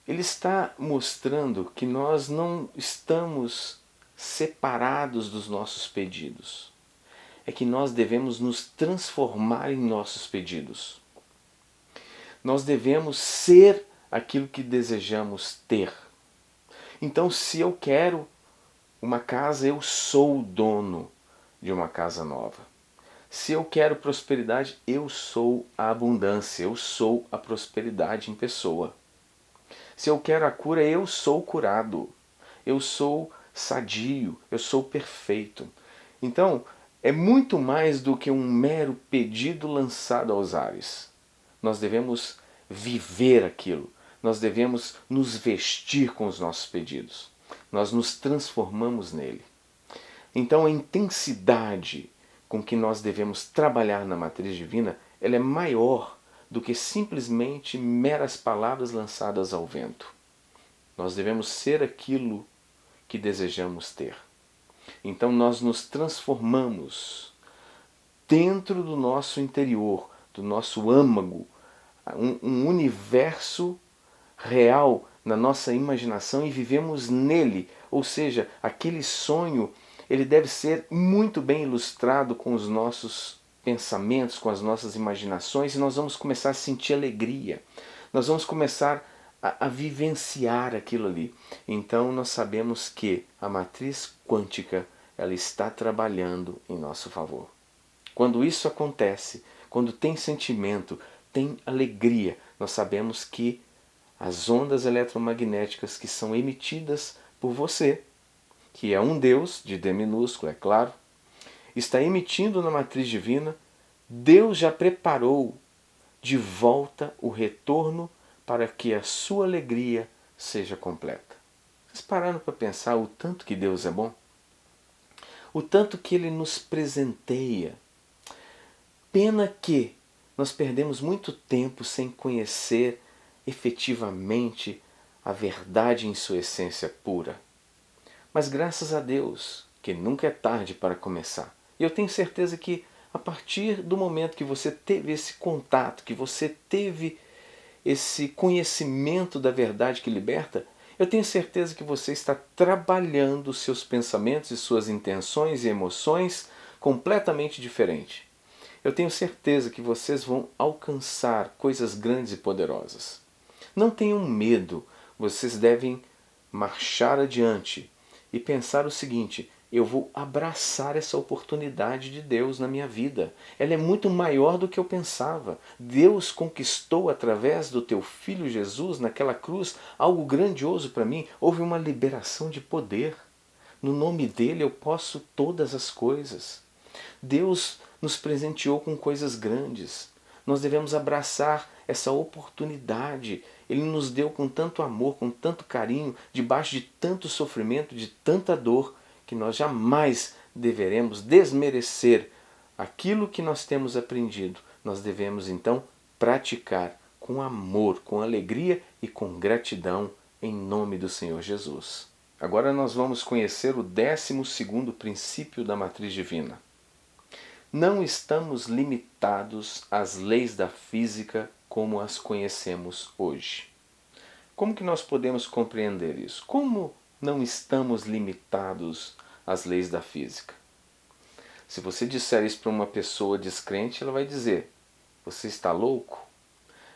Ele está mostrando que nós não estamos separados dos nossos pedidos. É que nós devemos nos transformar em nossos pedidos. Nós devemos ser aquilo que desejamos ter. Então, se eu quero uma casa, eu sou o dono de uma casa nova. Se eu quero prosperidade, eu sou a abundância, eu sou a prosperidade em pessoa. Se eu quero a cura, eu sou curado. Eu sou sadio, eu sou perfeito. Então, é muito mais do que um mero pedido lançado aos ares. Nós devemos viver aquilo. Nós devemos nos vestir com os nossos pedidos. Nós nos transformamos nele. Então, a intensidade com que nós devemos trabalhar na matriz divina, ela é maior do que simplesmente meras palavras lançadas ao vento. Nós devemos ser aquilo que desejamos ter. Então nós nos transformamos dentro do nosso interior, do nosso âmago, um universo real na nossa imaginação e vivemos nele. Ou seja, aquele sonho, ele deve ser muito bem ilustrado com os nossos pensamentos, com as nossas imaginações, e nós vamos começar a sentir alegria. Nós vamos começar a vivenciar aquilo ali. Então nós sabemos que a matriz quântica, ela está trabalhando em nosso favor. Quando isso acontece, quando tem sentimento, tem alegria, nós sabemos que as ondas eletromagnéticas que são emitidas por você, que é um Deus, de D minúsculo, é claro, está emitindo na matriz divina, Deus já preparou de volta o retorno para que a sua alegria seja completa. Vocês pararam para pensar o tanto que Deus é bom? O tanto que Ele nos presenteia. Pena que nós perdemos muito tempo sem conhecer efetivamente a verdade em sua essência pura. Mas graças a Deus, que nunca é tarde para começar. E eu tenho certeza que a partir do momento que você teve esse contato, que você teve esse conhecimento da verdade que liberta, eu tenho certeza que você está trabalhando seus pensamentos e suas intenções e emoções completamente diferente. Eu tenho certeza que vocês vão alcançar coisas grandes e poderosas. Não tenham medo, vocês devem marchar adiante e pensar o seguinte: eu vou abraçar essa oportunidade de Deus na minha vida. Ela é muito maior do que eu pensava. Deus conquistou através do teu Filho Jesus naquela cruz algo grandioso para mim. Houve uma liberação de poder. No nome dele eu posso todas as coisas. Deus nos presenteou com coisas grandes. Nós devemos abraçar essa oportunidade. Ele nos deu com tanto amor, com tanto carinho, debaixo de tanto sofrimento, de tanta dor, que nós jamais deveremos desmerecer aquilo que nós temos aprendido. Nós devemos então praticar com amor, com alegria e com gratidão em nome do Senhor Jesus. Agora nós vamos conhecer o 12º princípio da matriz divina. Não estamos limitados às leis da física como as conhecemos hoje. Como que nós podemos compreender isso? Como não estamos limitados às leis da física? Se você disser isso para uma pessoa descrente, ela vai dizer: você está louco?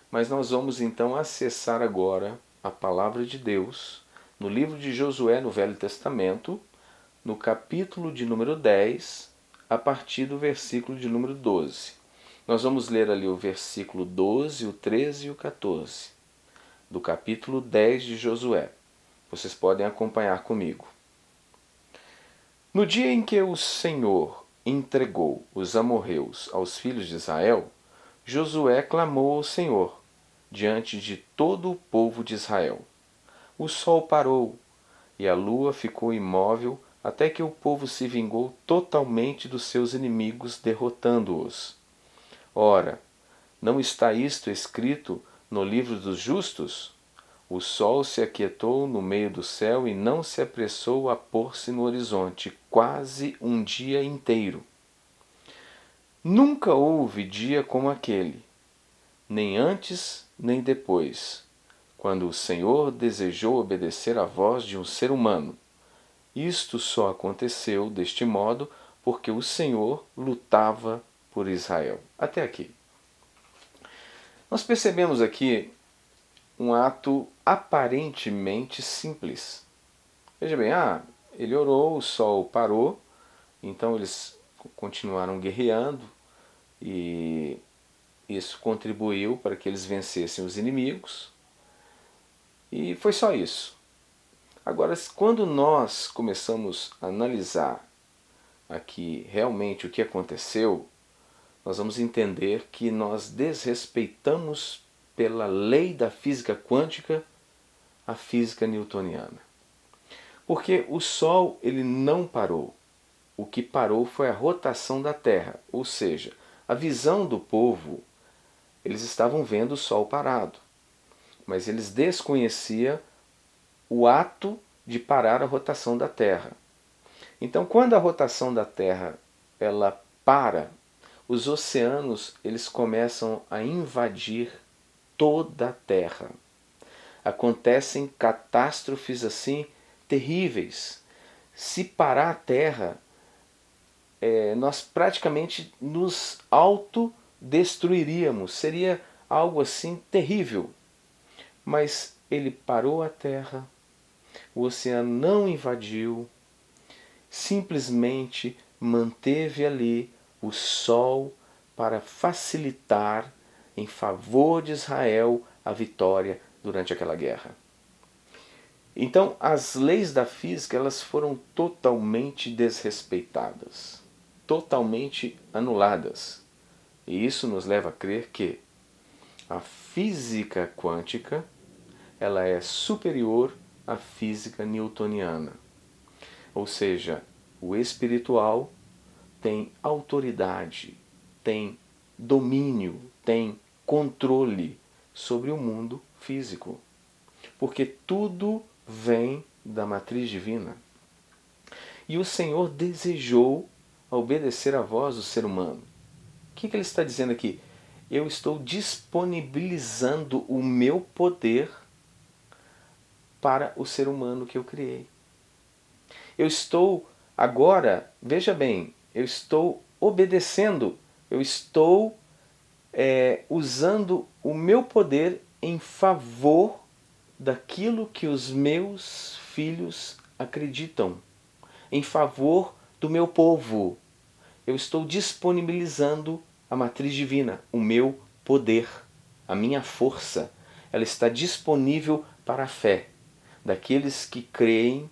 Mas nós vamos então acessar agora a palavra de Deus no livro de Josué, no Velho Testamento, no capítulo de número 10, a partir do versículo de número 12. Nós vamos ler ali o versículo 12, o 13 e o 14, do capítulo 10 de Josué. Vocês podem acompanhar comigo. No dia em que o Senhor entregou os amorreus aos filhos de Israel, Josué clamou ao Senhor diante de todo o povo de Israel. O sol parou e a lua ficou imóvel até que o povo se vingou totalmente dos seus inimigos, derrotando-os. Ora, não está isto escrito no livro dos justos? O sol se aquietou no meio do céu e não se apressou a pôr-se no horizonte, quase um dia inteiro. Nunca houve dia como aquele, nem antes nem depois, quando o Senhor desejou obedecer à voz de um ser humano. Isto só aconteceu deste modo porque o Senhor lutava por Israel. Até aqui. Nós percebemos aqui um ato aparentemente simples. Veja bem, ele orou, o sol parou, então eles continuaram guerreando e isso contribuiu para que eles vencessem os inimigos. E foi só isso. Agora, quando nós começamos a analisar aqui realmente o que aconteceu, nós vamos entender que nós desrespeitamos pela lei da física quântica a física newtoniana. Porque o Sol ele não parou. O que parou foi a rotação da Terra, ou seja, a visão do povo, eles estavam vendo o Sol parado, mas eles desconheciam o ato de parar a rotação da Terra. Então, quando a rotação da Terra ela para, os oceanos eles começam a invadir toda a Terra. Acontecem catástrofes assim terríveis. Se parar a Terra, nós praticamente nos autodestruiríamos. Seria algo assim terrível. Mas ele parou a Terra, o oceano não invadiu, simplesmente manteve ali o sol para facilitar em favor de Israel a vitória durante aquela guerra. Então, as leis da física elas foram totalmente desrespeitadas, totalmente anuladas. E isso nos leva a crer que a física quântica ela é superior à física newtoniana. Ou seja, o espiritual tem autoridade, tem domínio, tem controle sobre o mundo físico. Porque tudo vem da matriz divina. E o Senhor desejou obedecer à voz do ser humano. O que ele está dizendo aqui? Eu estou disponibilizando o meu poder para o ser humano que eu criei. Eu estou agora, veja bem, eu estou obedecendo, eu estou usando o meu poder em favor daquilo que os meus filhos acreditam, em favor do meu povo. Eu estou disponibilizando a matriz divina, o meu poder, a minha força. Ela está disponível para a fé daqueles que creem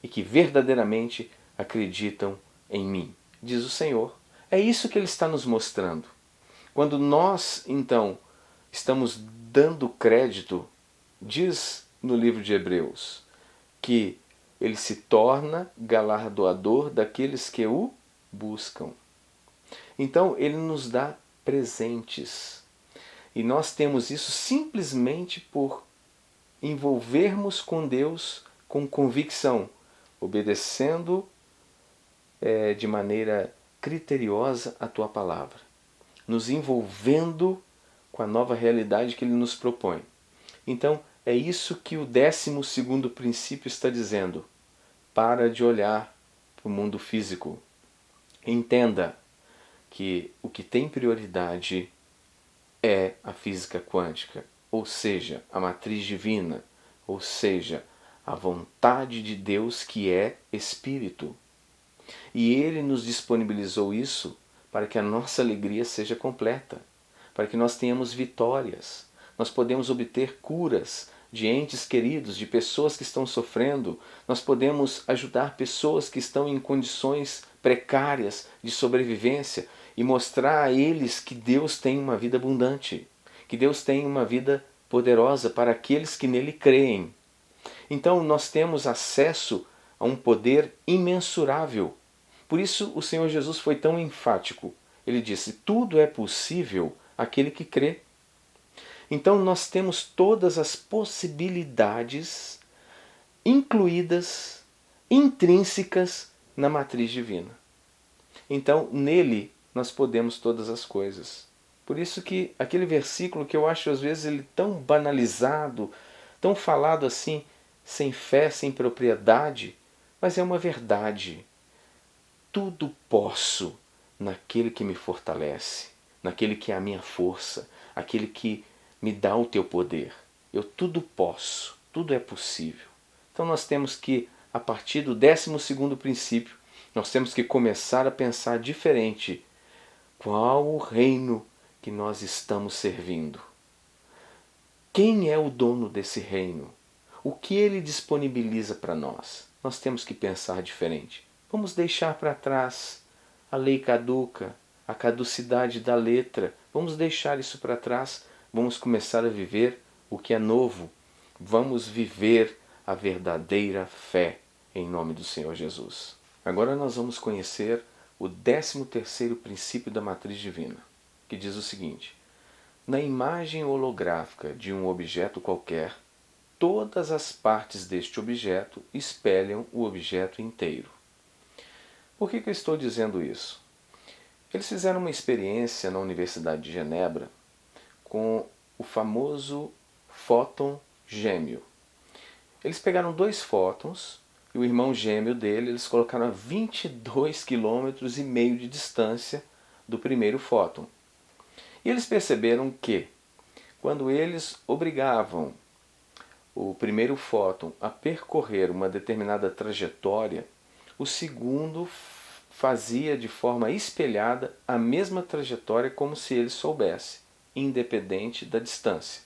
e que verdadeiramente acreditam em mim, diz o Senhor. É isso que Ele está nos mostrando. Quando nós, então, estamos dando crédito, diz no livro de Hebreus, que Ele se torna galardoador daqueles que o buscam. Então, Ele nos dá presentes. E nós temos isso simplesmente por envolvermos com Deus com convicção, obedecendo de maneira criteriosa a Tua palavra, nos envolvendo com a nova realidade que Ele nos propõe. Então, é isso que o 12º princípio está dizendo. Para de olhar para o mundo físico. Entenda que o que tem prioridade é a física quântica, ou seja, a matriz divina, ou seja, a vontade de Deus que é Espírito. E Ele nos disponibilizou isso para que a nossa alegria seja completa, para que nós tenhamos vitórias. Nós podemos obter curas de entes queridos, de pessoas que estão sofrendo. Nós podemos ajudar pessoas que estão em condições precárias de sobrevivência e mostrar a eles que Deus tem uma vida abundante, que Deus tem uma vida poderosa para aqueles que nele creem. Então nós temos acesso a um poder imensurável. Por isso o Senhor Jesus foi tão enfático. Ele disse, tudo é possível àquele que crê. Então nós temos todas as possibilidades incluídas, intrínsecas na matriz divina. Então nele nós podemos todas as coisas. Por isso que aquele versículo que eu acho às vezes ele tão banalizado, tão falado assim, sem fé, sem propriedade, mas é uma verdade. Tudo posso naquele que me fortalece, naquele que é a minha força, aquele que me dá o teu poder. Eu tudo posso, tudo é possível. Então nós temos que, a partir do 12º princípio, nós temos que começar a pensar diferente. Qual o reino que nós estamos servindo? Quem é o dono desse reino? O que ele disponibiliza para nós? Nós temos que pensar diferente. Vamos deixar para trás a lei caduca, a caducidade da letra. Vamos deixar isso para trás. Vamos começar a viver o que é novo. Vamos viver a verdadeira fé em nome do Senhor Jesus. Agora nós vamos conhecer o 13º princípio da matriz divina, que diz o seguinte: na imagem holográfica de um objeto qualquer, todas as partes deste objeto espelham o objeto inteiro. Por que eu estou dizendo isso? Eles fizeram uma experiência na Universidade de Genebra com o famoso fóton gêmeo. Eles pegaram 2 fótons e o irmão gêmeo dele eles colocaram a 22,5 km de distância do primeiro fóton. E eles perceberam que, quando eles obrigavam o primeiro fóton a percorrer uma determinada trajetória, o segundo fazia de forma espelhada a mesma trajetória como se ele soubesse, independente da distância.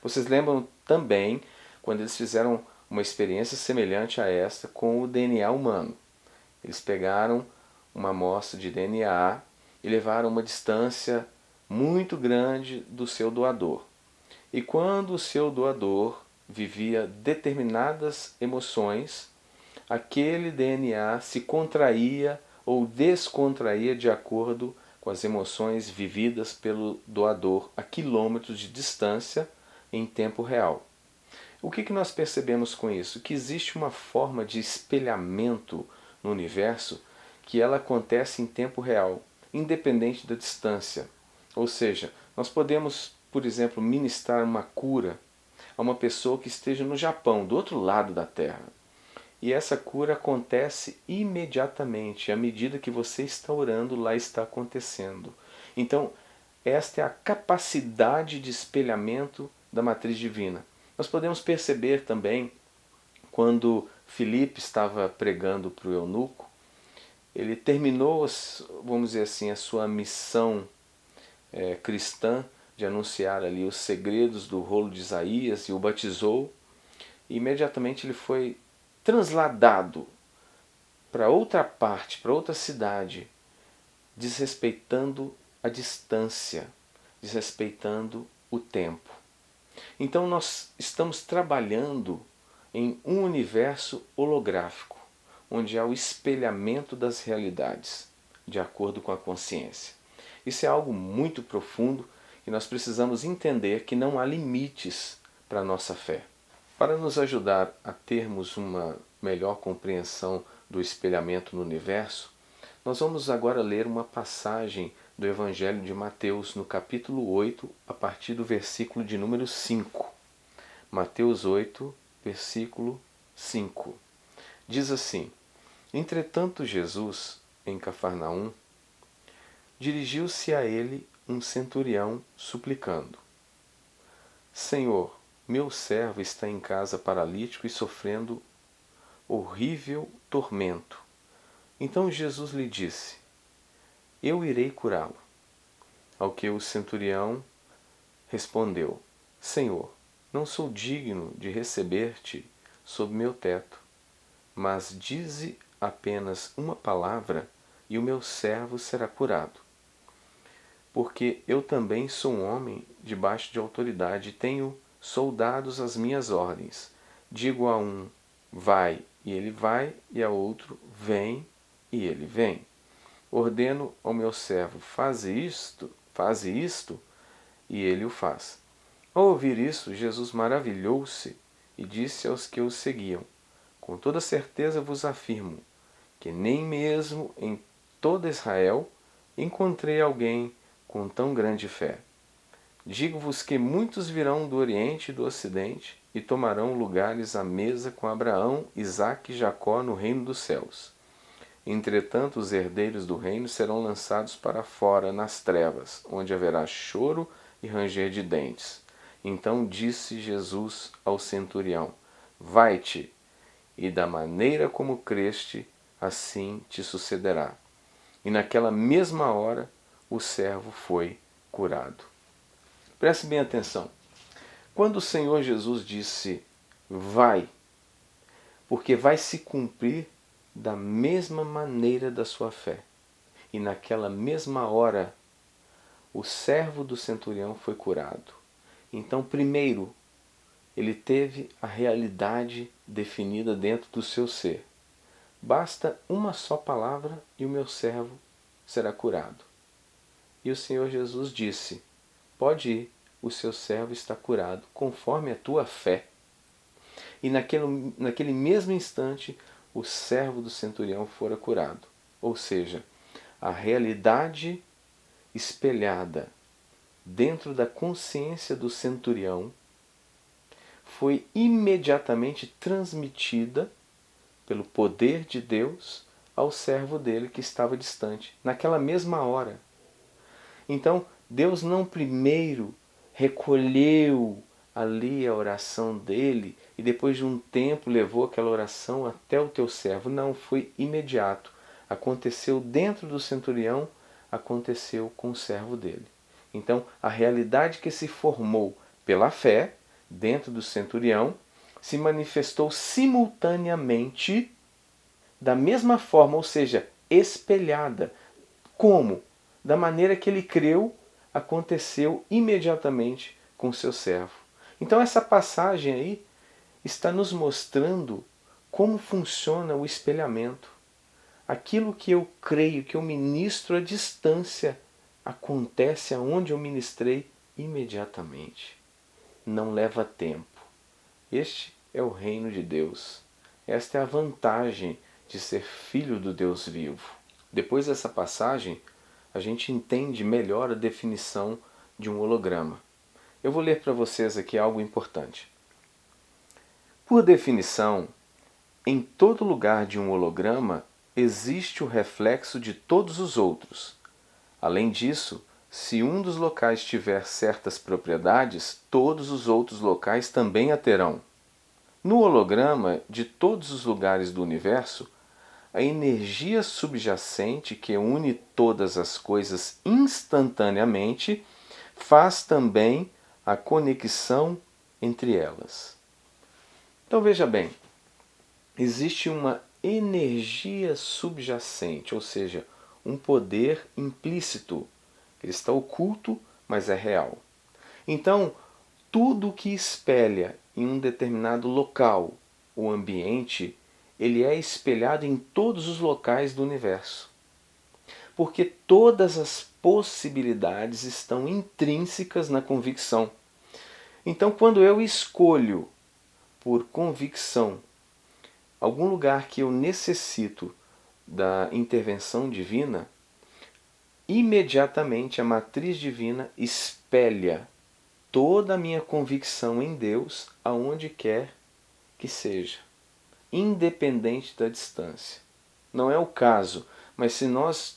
Vocês lembram também quando eles fizeram uma experiência semelhante a esta com o DNA humano. Eles pegaram uma amostra de DNA e levaram uma distância muito grande do seu doador. E quando o seu doador vivia determinadas emoções, aquele DNA se contraía ou descontraía de acordo com as emoções vividas pelo doador a quilômetros de distância em tempo real. O que nós percebemos com isso? Que existe uma forma de espelhamento no universo que ela acontece em tempo real, independente da distância. Ou seja, nós podemos, por exemplo, ministrar uma cura a uma pessoa que esteja no Japão, do outro lado da Terra. E essa cura acontece imediatamente, à medida que você está orando, lá está acontecendo. Então, esta é a capacidade de espelhamento da matriz divina. Nós podemos perceber também, quando Filipe estava pregando para o eunuco, ele terminou, vamos dizer assim, a sua missão cristã de anunciar ali os segredos do rolo de Isaías e o batizou, e imediatamente ele foi transladado para outra parte, para outra cidade, desrespeitando a distância, desrespeitando o tempo. Então nós estamos trabalhando em um universo holográfico, onde há o espelhamento das realidades, de acordo com a consciência. Isso é algo muito profundo e nós precisamos entender que não há limites para a nossa fé. Para nos ajudar a termos uma melhor compreensão do espelhamento no universo, nós vamos agora ler uma passagem do Evangelho de Mateus, no capítulo 8, a partir do versículo de número 5. Mateus 8, versículo 5. Diz assim: Entretanto Jesus, em Cafarnaum, dirigiu-se a ele um centurião suplicando: Senhor, meu servo está em casa paralítico e sofrendo horrível tormento. Então Jesus lhe disse: Eu irei curá-lo. Ao que o centurião respondeu: Senhor, não sou digno de receber-te sob meu teto, mas dize apenas uma palavra e o meu servo será curado. Porque eu também sou um homem debaixo de autoridade e tenho soldados às minhas ordens. Digo a um: vai, e ele vai, e a outro: vem, e ele vem. Ordeno ao meu servo: faze isto, e ele o faz. Ao ouvir isso, Jesus maravilhou-se e disse aos que o seguiam: Com toda certeza vos afirmo que nem mesmo em toda Israel encontrei alguém com tão grande fé. Digo-vos que muitos virão do Oriente e do Ocidente e tomarão lugares à mesa com Abraão, Isaque e Jacó no reino dos céus. Entretanto, os herdeiros do reino serão lançados para fora, nas trevas, onde haverá choro e ranger de dentes. Então disse Jesus ao centurião: Vai-te, e da maneira como creste, assim te sucederá. E naquela mesma hora o servo foi curado. Preste bem atenção. Quando o Senhor Jesus disse: vai, porque vai se cumprir da mesma maneira da sua fé. E naquela mesma hora, o servo do centurião foi curado. Então, primeiro, ele teve a realidade definida dentro do seu ser. Basta uma só palavra e o meu servo será curado. E o Senhor Jesus disse: pode ir, o seu servo está curado, conforme a tua fé. e naquele mesmo instante o servo do centurião fora curado. Ou seja, a realidade espelhada dentro da consciência do centurião foi imediatamente transmitida pelo poder de Deus ao servo dele que estava distante, naquela mesma hora. Então, Deus não primeiro recolheu ali a oração dele e depois de um tempo levou aquela oração até o teu servo. Não, foi imediato. Aconteceu dentro do centurião, aconteceu com o servo dele. Então, a realidade que se formou pela fé dentro do centurião se manifestou simultaneamente da mesma forma, ou seja, espelhada. Como? Da maneira que ele creu, aconteceu imediatamente com seu servo. Então essa passagem aí está nos mostrando como funciona o espelhamento. Aquilo que eu creio, que eu ministro à distância, acontece aonde eu ministrei imediatamente. Não leva tempo. Este é o reino de Deus. Esta é a vantagem de ser filho do Deus vivo. Depois dessa passagem, a gente entende melhor a definição de um holograma. Eu vou ler para vocês aqui algo importante. Por definição, em todo lugar de um holograma existe o reflexo de todos os outros. Além disso, se um dos locais tiver certas propriedades, todos os outros locais também a terão. No holograma de todos os lugares do universo, a energia subjacente que une todas as coisas instantaneamente faz também a conexão entre elas. Então veja bem, existe uma energia subjacente, ou seja, um poder implícito. Ele está oculto, mas é real. Então, tudo que espelha em um determinado local, o ambiente, ele é espelhado em todos os locais do universo. Porque todas as possibilidades estão intrínsecas na convicção. Então, quando eu escolho, por convicção, algum lugar que eu necessito da intervenção divina, imediatamente a matriz divina espelha toda a minha convicção em Deus aonde quer que seja, independente da distância. Não é o caso, mas se nós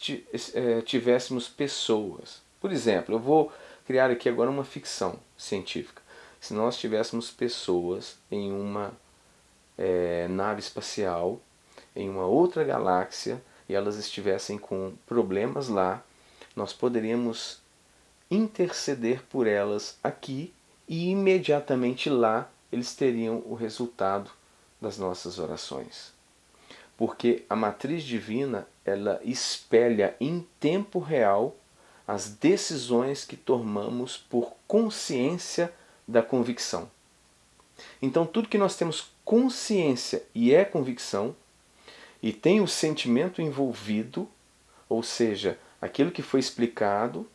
tivéssemos pessoas, por exemplo, eu vou criar aqui agora uma ficção científica. Se nós tivéssemos pessoas em uma nave espacial, em uma outra galáxia, e elas estivessem com problemas lá, nós poderíamos interceder por elas aqui e imediatamente lá eles teriam o resultado das nossas orações. Porque a matriz divina, ela espelha em tempo real as decisões que tomamos por consciência da convicção. Então tudo que nós temos consciência e é convicção, e tem o sentimento envolvido, ou seja, aquilo que foi explicado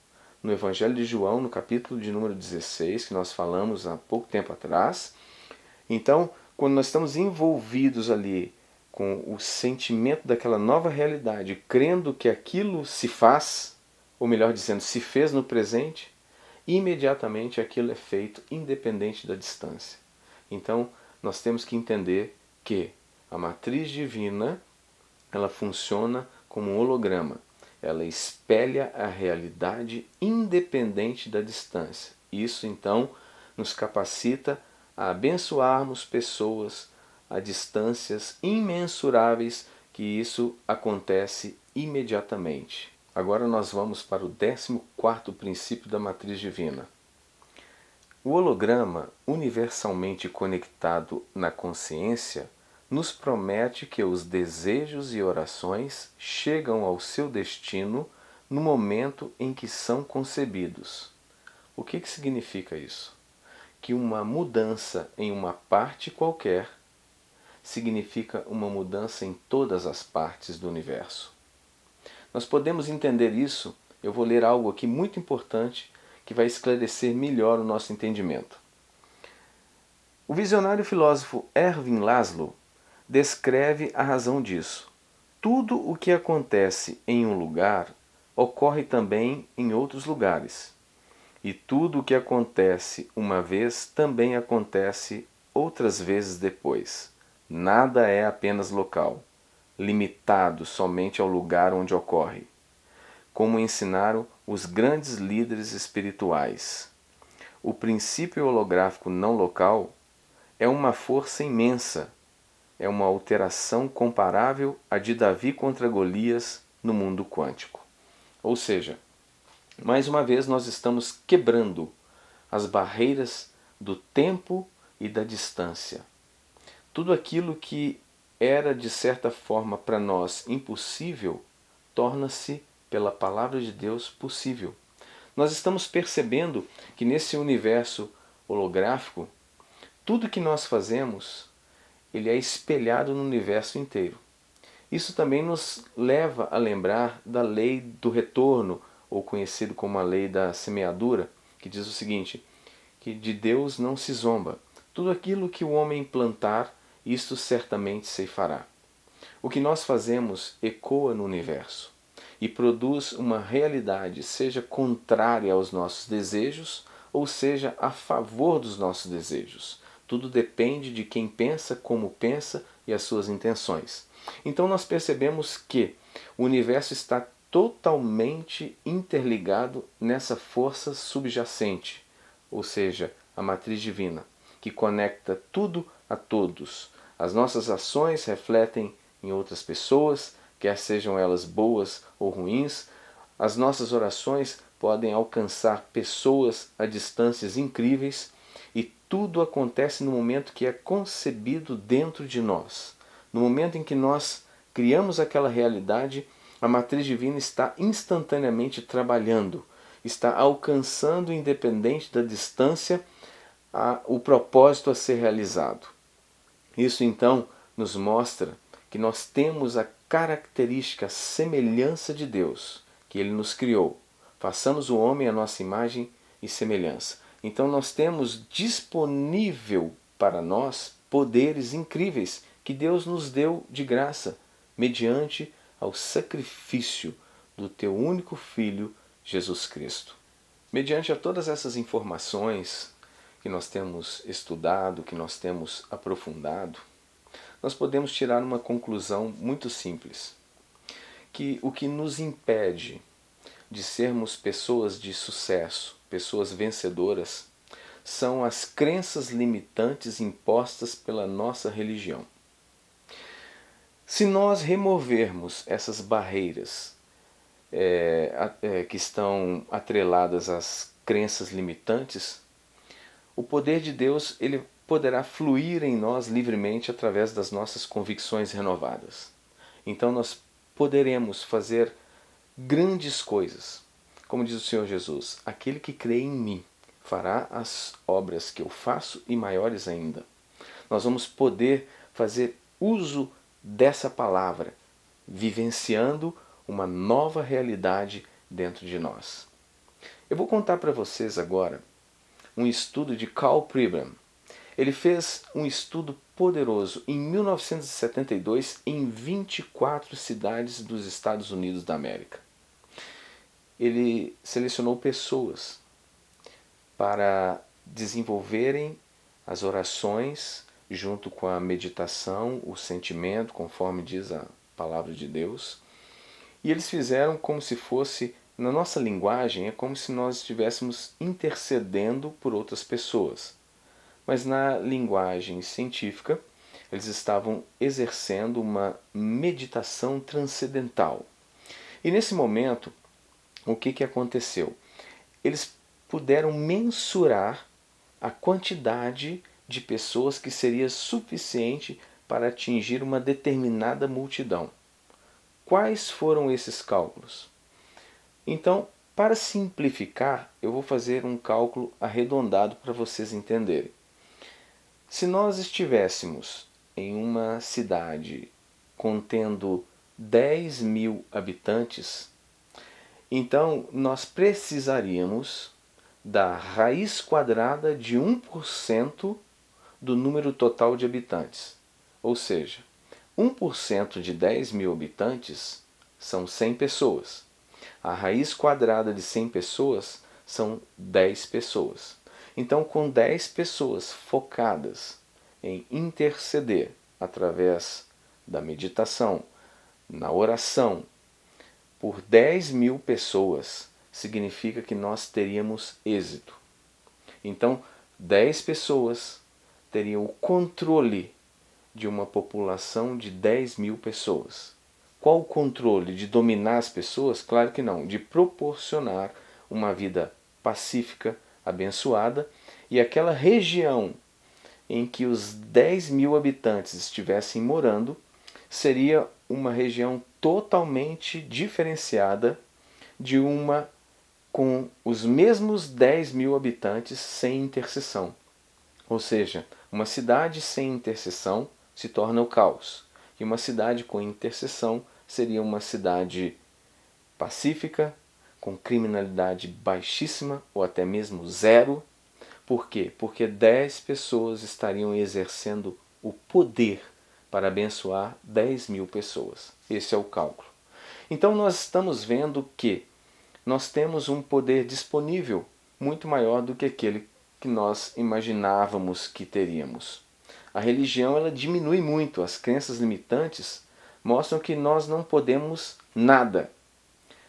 no Evangelho de João, no capítulo de número 16, que nós falamos há pouco tempo atrás. Então, quando nós estamos envolvidos ali com o sentimento daquela nova realidade, crendo que aquilo se faz, ou melhor dizendo, se fez no presente, imediatamente aquilo é feito independente da distância. Então, nós temos que entender que a matriz divina, ela funciona como um holograma. Ela espelha a realidade independente da distância. Isso, então, nos capacita a abençoarmos pessoas a distâncias imensuráveis, que isso acontece imediatamente. Agora nós vamos para o 14º princípio da matriz divina. O holograma, universalmente conectado na consciência, nos promete que os desejos e orações chegam ao seu destino no momento em que são concebidos. O que significa isso? Que uma mudança em uma parte qualquer significa uma mudança em todas as partes do universo. Nós podemos entender isso, eu vou ler algo aqui muito importante que vai esclarecer melhor o nosso entendimento. O visionário filósofo Ervin Laszlo descreve a razão disso. Tudo o que acontece em um lugar ocorre também em outros lugares. E tudo o que acontece uma vez também acontece outras vezes depois. Nada é apenas local, limitado somente ao lugar onde ocorre. Como ensinaram os grandes líderes espirituais, o princípio holográfico não local é uma força imensa, é uma alteração comparável à de Davi contra Golias no mundo quântico. Ou seja, mais uma vez nós estamos quebrando as barreiras do tempo e da distância. Tudo aquilo que era de certa forma para nós impossível, torna-se pela palavra de Deus possível. Nós estamos percebendo que nesse universo holográfico, tudo que nós fazemos, ele é espelhado no universo inteiro. Isso também nos leva a lembrar da lei do retorno, ou conhecido como a lei da semeadura, que diz o seguinte, que de Deus não se zomba. Tudo aquilo que o homem plantar, isto certamente ceifará. O que nós fazemos ecoa no universo e produz uma realidade, seja contrária aos nossos desejos, ou seja a favor dos nossos desejos. Tudo depende de quem pensa, como pensa e as suas intenções. Então nós percebemos que o universo está totalmente interligado nessa força subjacente, ou seja, a matriz divina, que conecta tudo a todos. As nossas ações refletem em outras pessoas, quer sejam elas boas ou ruins. As nossas orações podem alcançar pessoas a distâncias incríveis e tudo acontece no momento que é concebido dentro de nós. No momento em que nós criamos aquela realidade, a matriz divina está instantaneamente trabalhando, está alcançando, independente da distância, o propósito a ser realizado. Isso então nos mostra que nós temos a característica, a semelhança de Deus, que Ele nos criou. Façamos o homem à nossa imagem e semelhança. Então nós temos disponível para nós poderes incríveis que Deus nos deu de graça, mediante ao sacrifício do teu único Filho, Jesus Cristo. Mediante a todas essas informações que nós temos estudado, que nós temos aprofundado, nós podemos tirar uma conclusão muito simples, que o que nos impede de sermos pessoas de sucesso, pessoas vencedoras, são as crenças limitantes impostas pela nossa religião. Se nós removermos essas barreiras que estão atreladas às crenças limitantes, o poder de Deus ele poderá fluir em nós livremente através das nossas convicções renovadas. Então nós poderemos fazer grandes coisas. Como diz o Senhor Jesus, aquele que crê em mim fará as obras que eu faço e maiores ainda. Nós vamos poder fazer uso dessa palavra, vivenciando uma nova realidade dentro de nós. Eu vou contar para vocês agora um estudo de Karl Pribram. Ele fez um estudo poderoso em 1972 em 24 cidades dos Estados Unidos da América. Ele selecionou pessoas para desenvolverem as orações junto com a meditação, o sentimento, conforme diz a palavra de Deus. E eles fizeram como se fosse, na nossa linguagem, é como se nós estivéssemos intercedendo por outras pessoas. Mas na linguagem científica, eles estavam exercendo uma meditação transcendental. E nesse momento, o que aconteceu? Eles puderam mensurar a quantidade de pessoas que seria suficiente para atingir uma determinada multidão. Quais foram esses cálculos? Então, para simplificar, eu vou fazer um cálculo arredondado para vocês entenderem. Se nós estivéssemos em uma cidade contendo 10.000 habitantes, então nós precisaríamos da raiz quadrada de 1% do número total de habitantes. Ou seja, 1% de 10 mil habitantes são 100 pessoas. A raiz quadrada de 100 pessoas são 10 pessoas. Então, com 10 pessoas focadas em interceder através da meditação, na oração, por 10 mil pessoas, significa que nós teríamos êxito. Então, 10 pessoas teriam o controle de uma população de 10 mil pessoas. Qual o controle? De dominar as pessoas? Claro que não. De proporcionar uma vida pacífica, abençoada, e aquela região em que os 10 mil habitantes estivessem morando seria uma região totalmente diferenciada de uma com os mesmos 10 mil habitantes sem intercessão. Ou seja, uma cidade sem intercessão se torna o caos. E uma cidade com intercessão seria uma cidade pacífica, com criminalidade baixíssima ou até mesmo zero. Por quê? Porque 10 pessoas estariam exercendo o poder para abençoar 10 mil pessoas. Esse é o cálculo. Então nós estamos vendo que nós temos um poder disponível muito maior do que aquele que nós imaginávamos que teríamos. A religião ela diminui muito, as crenças limitantes mostram que nós não podemos nada.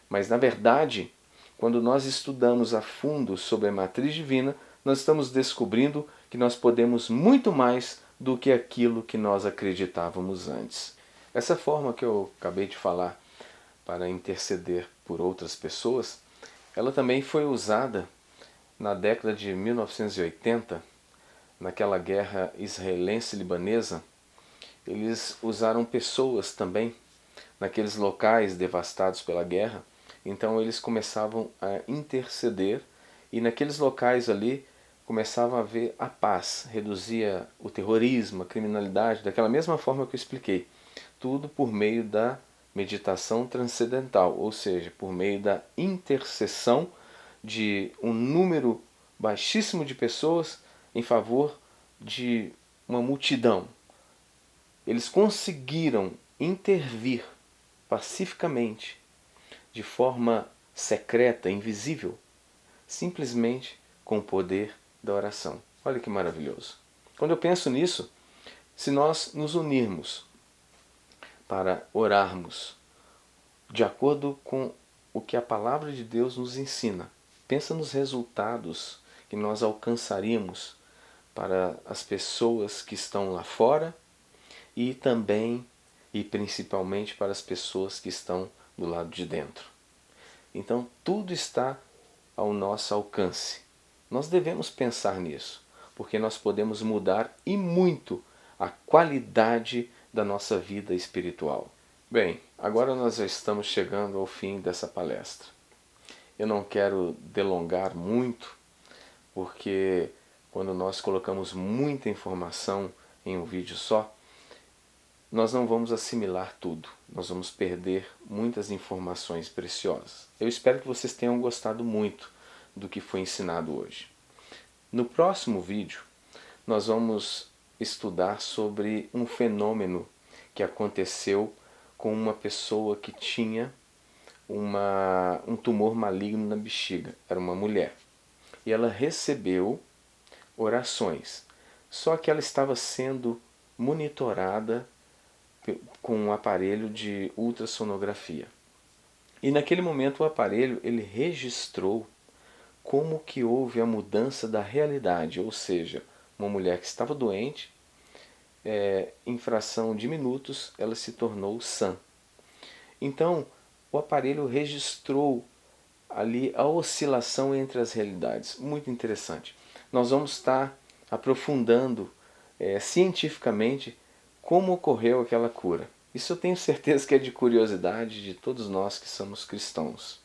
Mas na verdade, quando nós estudamos a fundo sobre a matriz divina, nós estamos descobrindo que nós podemos muito mais do que aquilo que nós acreditávamos antes. Essa forma que eu acabei de falar para interceder por outras pessoas, ela também foi usada na década de 1980, naquela guerra israelense-libanesa. Eles usaram pessoas também naqueles locais devastados pela guerra. Então eles começavam a interceder e naqueles locais ali começava a haver a paz, reduzia o terrorismo, a criminalidade, daquela mesma forma que eu expliquei. Tudo por meio da meditação transcendental, ou seja, por meio da intercessão de um número baixíssimo de pessoas em favor de uma multidão. Eles conseguiram intervir pacificamente, de forma secreta, invisível, simplesmente com o poder da oração. Olha que maravilhoso. Quando eu penso nisso, se nós nos unirmos para orarmos de acordo com o que a palavra de Deus nos ensina, pensa nos resultados que nós alcançaríamos para as pessoas que estão lá fora e também e principalmente para as pessoas que estão do lado de dentro. Então tudo está ao nosso alcance. Nós devemos pensar nisso, porque nós podemos mudar e muito a qualidade da nossa vida espiritual. Bem, agora nós já estamos chegando ao fim dessa palestra. Eu não quero delongar muito, porque quando nós colocamos muita informação em um vídeo só, nós não vamos assimilar tudo, nós vamos perder muitas informações preciosas. Eu espero que vocês tenham gostado muito do que foi ensinado hoje. No próximo vídeo, nós vamos estudar sobre um fenômeno que aconteceu com uma pessoa que tinha um tumor maligno na bexiga. Era uma mulher. E ela recebeu orações. Só que ela estava sendo monitorada com um aparelho de ultrassonografia. E naquele momento o aparelho ele registrou como que houve a mudança da realidade, ou seja, uma mulher que estava doente, em fração de minutos ela se tornou sã. Então o aparelho registrou ali a oscilação entre as realidades. Muito interessante. Nós vamos estar aprofundando cientificamente como ocorreu aquela cura. Isso eu tenho certeza que é de curiosidade de todos nós que somos cristãos.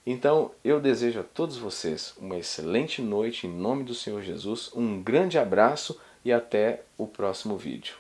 Então, eu desejo a todos vocês uma excelente noite em nome do Senhor Jesus, um grande abraço e até o próximo vídeo.